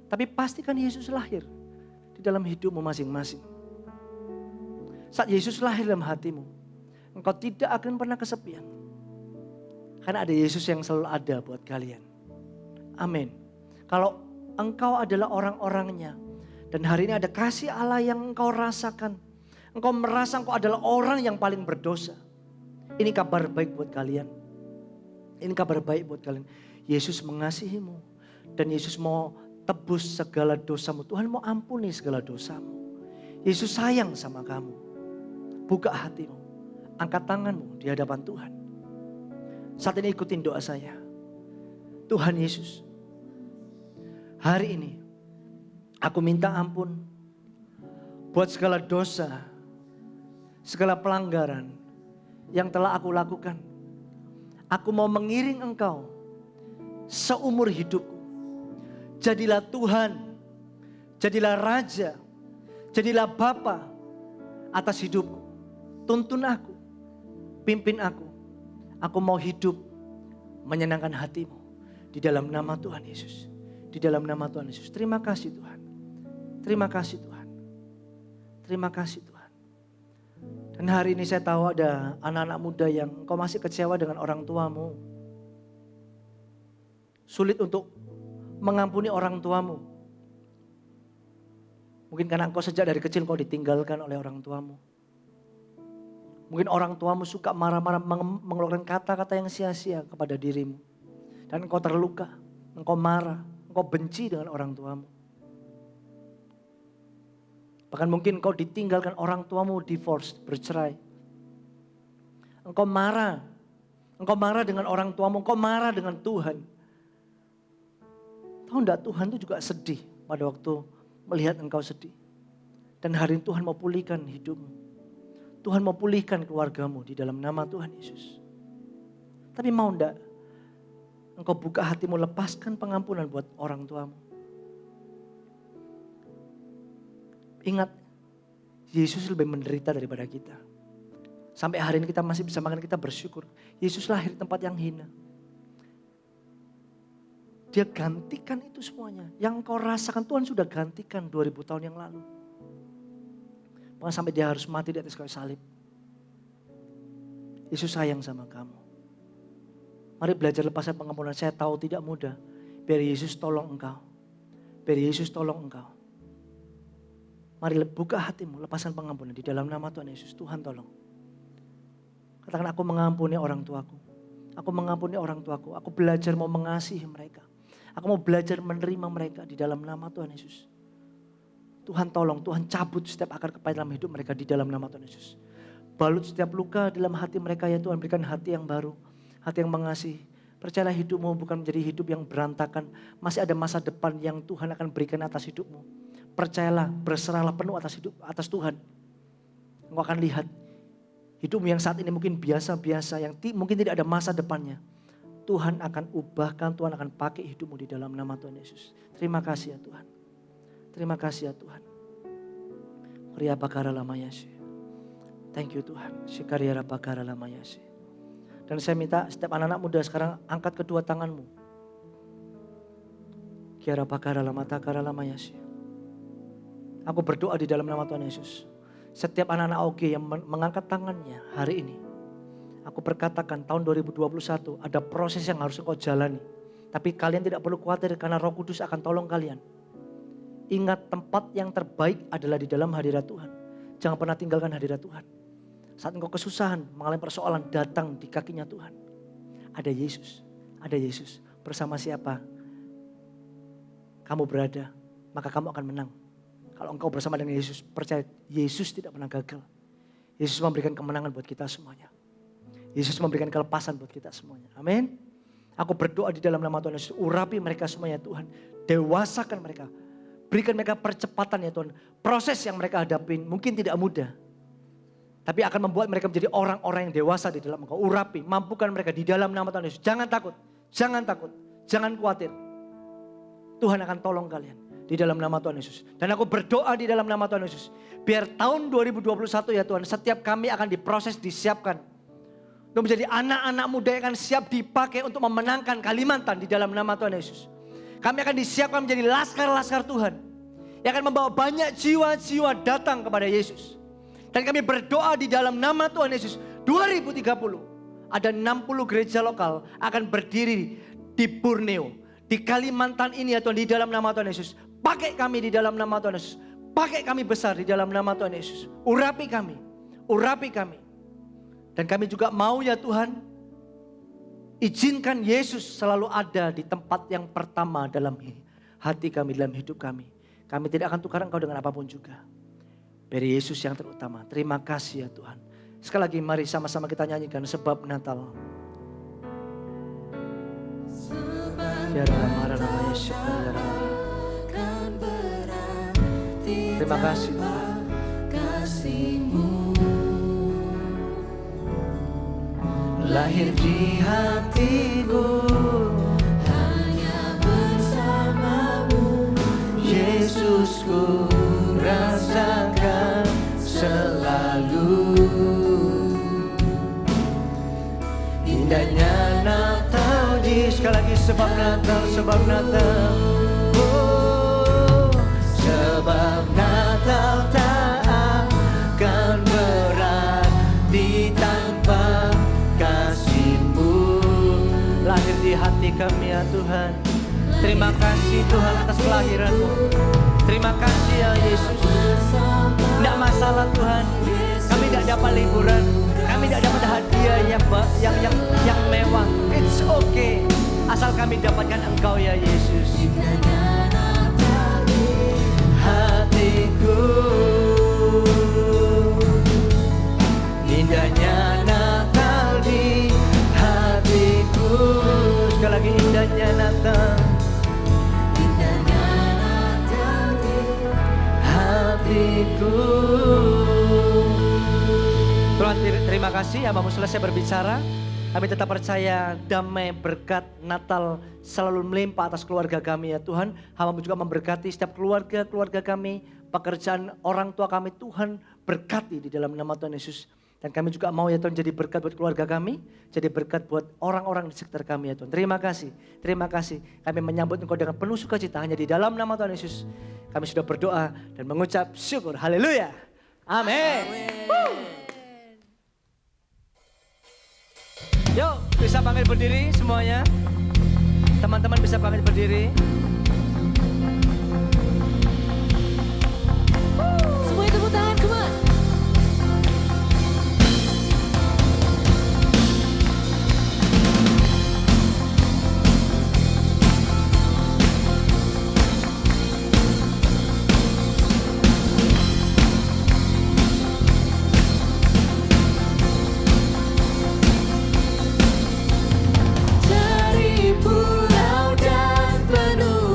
Speaker 13: tapi pastikan Yesus lahir di dalam hidupmu masing-masing. Saat Yesus lahir dalam hatimu, engkau tidak akan pernah kesepian. Karena ada Yesus yang selalu ada buat kalian. Amin. Kalau engkau adalah orang-orangnya, dan hari ini ada kasih Allah yang engkau rasakan. Engkau merasa engkau adalah orang yang paling berdosa. Ini kabar baik buat kalian. Ini kabar baik buat kalian. Yesus mengasihimu. Dan Yesus mau tebus segala dosamu. Tuhan mau ampuni segala dosamu. Yesus sayang sama kamu. Buka hatimu. Angkat tanganmu di hadapan Tuhan. Saat ini ikutin doa saya. Tuhan Yesus, hari ini Aku minta ampun buat segala dosa, segala pelanggaran yang telah aku lakukan. Aku mau mengiring Engkau seumur hidupku. Jadilah Tuhan, jadilah Raja, jadilah Bapa atas hidupku. Tuntun aku, pimpin aku. Aku mau hidup menyenangkan hati-Mu. Di dalam nama Tuhan Yesus. Di dalam nama Tuhan Yesus. Terima kasih Tuhan. Terima kasih Tuhan. Terima kasih Tuhan. Dan hari ini saya tahu ada anak-anak muda yang engkau masih kecewa dengan orang tuamu. Sulit untuk mengampuni orang tuamu. Mungkin karena engkau sejak dari kecil engkau ditinggalkan oleh orang tuamu. Mungkin orang tuamu suka marah-marah mengeluarkan kata-kata yang sia-sia kepada dirimu. Dan engkau terluka, engkau marah, engkau benci dengan orang tuamu. Bahkan mungkin engkau ditinggalkan orang tuamu, divorce, bercerai. Engkau marah dengan orang tuamu, engkau marah dengan Tuhan. Tahu enggak, Tuhan itu juga sedih pada waktu melihat engkau sedih. Dan hari ini Tuhan mau pulihkan hidupmu. Tuhan mau pulihkan keluargamu di dalam nama Tuhan Yesus. Tapi mau enggak engkau buka hatimu, lepaskan pengampunan buat orang tuamu. Ingat, Yesus lebih menderita daripada kita. Sampai hari ini kita masih bisa makan, kita bersyukur. Yesus lahir di tempat yang hina. Dia gantikan itu semuanya. Yang engkau rasakan Tuhan sudah gantikan 2000 tahun yang lalu. Bahkan sampai dia harus mati di atas kayu salib. Yesus sayang sama kamu. Mari belajar lepaskan pengampunan. Saya tahu tidak mudah. Biar Yesus tolong engkau. Biar Yesus tolong engkau. Mari buka hatimu, lepaskan pengampunan di dalam nama Tuhan Yesus. Tuhan tolong. Katakan, aku mengampuni orang tuaku. Aku mengampuni orang tuaku. Aku belajar mau mengasihi mereka. Aku mau belajar menerima mereka di dalam nama Tuhan Yesus. Tuhan tolong, Tuhan cabut setiap akar kepahitan dalam hidup mereka di dalam nama Tuhan Yesus. Balut setiap luka dalam hati mereka, ya Tuhan, berikan hati yang baru, hati yang mengasihi. Percayalah hidupmu bukan menjadi hidup yang berantakan. Masih ada masa depan yang Tuhan akan berikan atas hidupmu. Percayalah, berserahlah penuh atas Tuhan. Engkau akan lihat hidupmu yang saat ini mungkin biasa-biasa, yang mungkin tidak ada masa depannya. Tuhan akan ubahkan, Tuhan akan pakai hidupmu di dalam nama Tuhan Yesus. Terima kasih ya Tuhan. Terima kasih ya Tuhan. Ria bakara lamayasi. Thank you Tuhan. Shikaria bakara lamayasi. Dan saya minta setiap anak-anak muda sekarang angkat kedua tanganmu. Kiara bakara lamata kara lamayasi. Aku berdoa di dalam nama Tuhan Yesus. Setiap anak-anak OG yang mengangkat tangannya hari ini. Aku berkatakan tahun 2021 ada proses yang harus kau jalani. Tapi kalian tidak perlu khawatir karena Roh Kudus akan tolong kalian. Ingat, tempat yang terbaik adalah di dalam hadirat Tuhan. Jangan pernah tinggalkan hadirat Tuhan. Saat engkau kesusahan, mengalami persoalan, datang di kakinya Tuhan. Ada Yesus, ada Yesus. Bersama siapa kamu berada, maka kamu akan menang. Kalau engkau bersama dengan Yesus, percaya Yesus tidak pernah gagal. Yesus memberikan kemenangan buat kita semuanya. Yesus memberikan kelepasan buat kita semuanya. Amin. Aku berdoa di dalam nama Tuhan Yesus, urapi mereka semuanya Tuhan. Dewasakan mereka. Berikan mereka percepatan ya Tuhan. Proses yang mereka hadapin mungkin tidak mudah. Tapi akan membuat mereka menjadi orang-orang yang dewasa di dalam Engkau. Urapi, mampukan mereka di dalam nama Tuhan Yesus. Jangan takut, jangan takut, jangan khawatir. Tuhan akan tolong kalian di dalam nama Tuhan Yesus. Dan aku berdoa di dalam nama Tuhan Yesus. Biar tahun 2021 ya Tuhan, setiap kami akan diproses, disiapkan. Untuk menjadi anak-anak muda yang akan siap dipakai untuk memenangkan Kalimantan di dalam nama Tuhan Yesus. Kami akan disiapkan menjadi laskar-laskar Tuhan. Yang akan membawa banyak jiwa-jiwa datang kepada Yesus. Dan kami berdoa di dalam nama Tuhan Yesus. 2030 ada 60 gereja lokal akan berdiri di Borneo. Di Kalimantan ini ya Tuhan, di dalam nama Tuhan Yesus. Pakai kami di dalam nama Tuhan Yesus. Pakai kami besar di dalam nama Tuhan Yesus. Urapi kami. Urapi kami. Dan kami juga mau ya Tuhan, izinkan Yesus selalu ada di tempat yang pertama dalam hati kami, dalam hidup kami. Kami tidak akan tukar Engkau dengan apapun juga. Beri Yesus yang terutama. Terima kasih ya Tuhan. Sekali lagi mari sama-sama kita nyanyikan sebab Natal.
Speaker 9: Sebab Natal kan berakhir.
Speaker 13: Terima kasih Tuhan.
Speaker 9: kasih-Mu lahir di hatiku hanya bersama-Mu, Yesus, ku rasakan selalu indahnya Natal di sekali lagi sebab Natal, sebab Natal, oh, sebab Natal tak akan berarti tanpa kasih-Mu
Speaker 13: Lahir di hati kami ya Tuhan. Terima kasih Tuhan atas kelahiran-Mu. Terima kasih ya Yesus. Tidak masalah Tuhan, kami tidak dapat liburan, kami tidak dapat hadiah yang mewah. It's okay, asal kami dapatkan Engkau ya Yesus.
Speaker 9: hatiku, indahnya Natal di hatiku,
Speaker 13: sekali lagi indahnya Natal,
Speaker 9: indahnya Natal di hatiku.
Speaker 13: Tuhan terima kasih hambamu selesai berbicara. Kami tetap percaya damai berkat Natal selalu melimpah atas keluarga kami ya Tuhan. Hambamu juga memberkati setiap keluarga kami, pekerjaan orang tua kami, Tuhan berkati di dalam nama Tuhan Yesus. Dan kami juga mau ya Tuhan jadi berkat buat keluarga kami, jadi berkat buat orang-orang di sekitar kami ya Tuhan. Terima kasih, terima kasih. Kami menyambut Engkau dengan penuh sukacita hanya di dalam nama Tuhan Yesus. Kami sudah berdoa dan mengucap syukur. Haleluya. Amin. Yuk, bisa panggil berdiri semuanya. Teman-teman bisa panggil berdiri.
Speaker 8: Semuanya tepuk tangan, come on.
Speaker 9: Dari pulau dan benua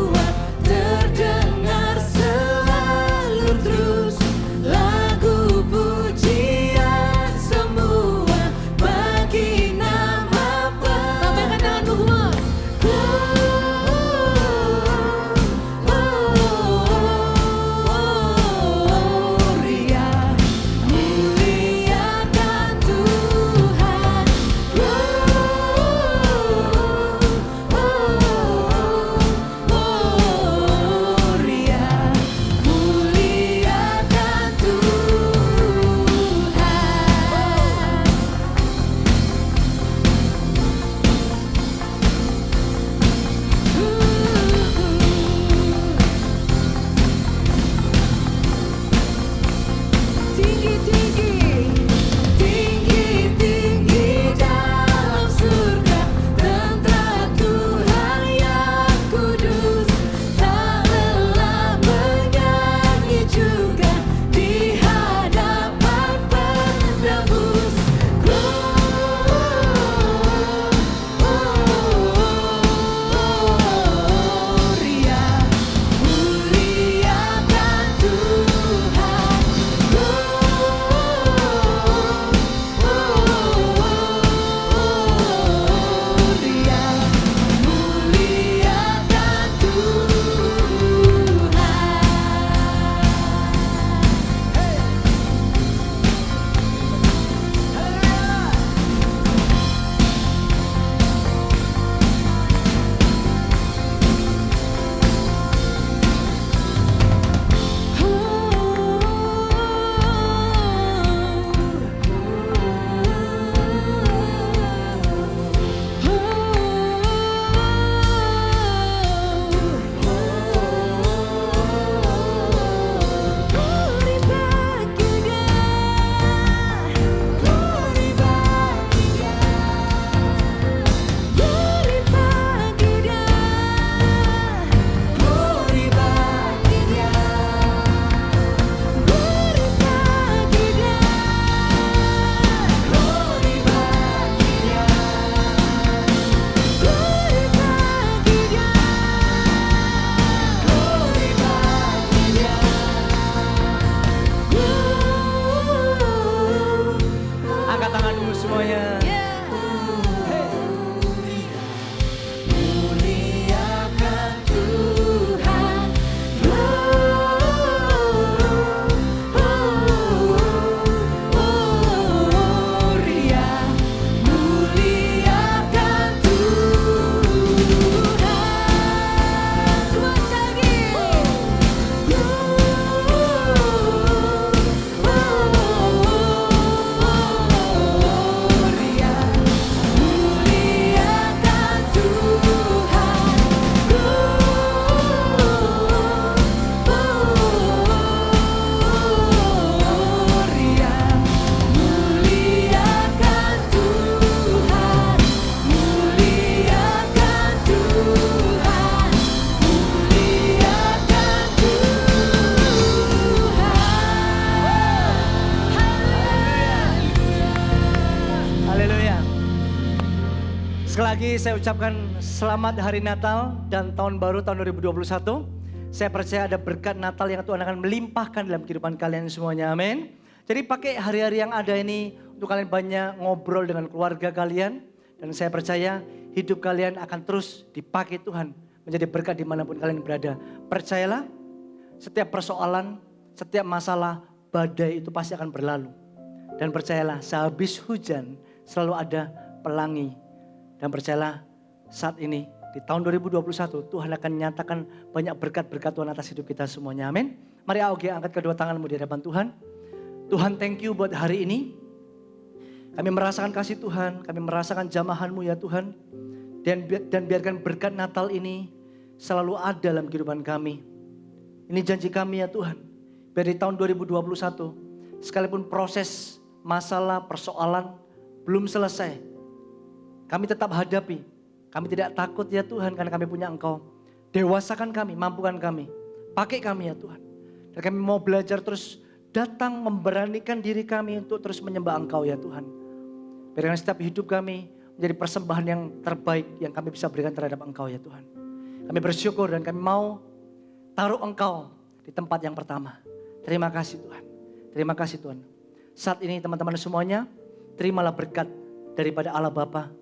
Speaker 13: lagi saya ucapkan selamat hari Natal dan tahun baru tahun 2021. Saya percaya ada berkat Natal yang Tuhan akan melimpahkan dalam kehidupan kalian semuanya, amin. Jadi pakai hari-hari yang ada ini untuk kalian banyak ngobrol dengan keluarga kalian. Dan saya percaya hidup kalian akan terus dipakai Tuhan menjadi berkat dimanapun kalian berada. Percayalah, setiap persoalan, setiap masalah, badai itu pasti akan berlalu. Dan percayalah, sehabis hujan selalu ada pelangi. Dan percayalah, saat ini di tahun 2021 Tuhan akan nyatakan banyak berkat-berkat Tuhan atas hidup kita semuanya, amin. Mari AOG angkat kedua tanganmu di hadapan Tuhan. Tuhan, thank you buat hari ini. Kami merasakan kasih Tuhan, kami merasakan jamahan-Mu ya Tuhan. Dan biarkan berkat Natal ini selalu ada dalam kehidupan kami. Ini janji kami ya Tuhan. Biar di tahun 2021, sekalipun proses, masalah, persoalan belum selesai, kami tetap hadapi. Kami tidak takut ya Tuhan karena kami punya Engkau. Dewasakan kami, mampukan kami. Pakai kami ya Tuhan. Dan kami mau belajar terus datang memberanikan diri kami untuk terus menyembah Engkau ya Tuhan. Biarkan setiap hidup kami menjadi persembahan yang terbaik yang kami bisa berikan terhadap Engkau ya Tuhan. Kami bersyukur dan kami mau taruh Engkau di tempat yang pertama. Terima kasih Tuhan. Terima kasih Tuhan. Saat ini teman-teman semuanya, terimalah berkat daripada Allah Bapa,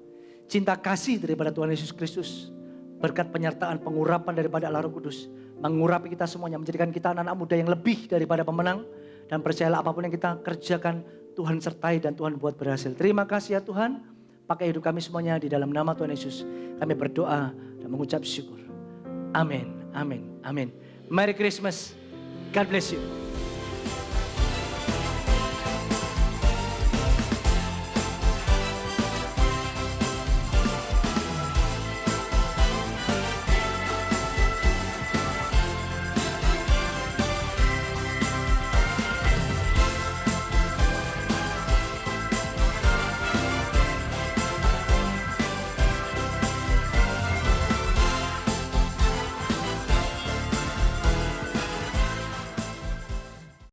Speaker 13: cinta kasih daripada Tuhan Yesus Kristus, berkat penyertaan pengurapan daripada Allah Roh Kudus, mengurapi kita semuanya, menjadikan kita anak-anak muda yang lebih daripada pemenang. Dan percayalah apapun yang kita kerjakan, Tuhan sertai dan Tuhan buat berhasil. Terima kasih ya Tuhan, pakai hidup kami semuanya di dalam nama Tuhan Yesus. Kami berdoa dan mengucap syukur. Amin, amin, amin. Merry Christmas. God bless you.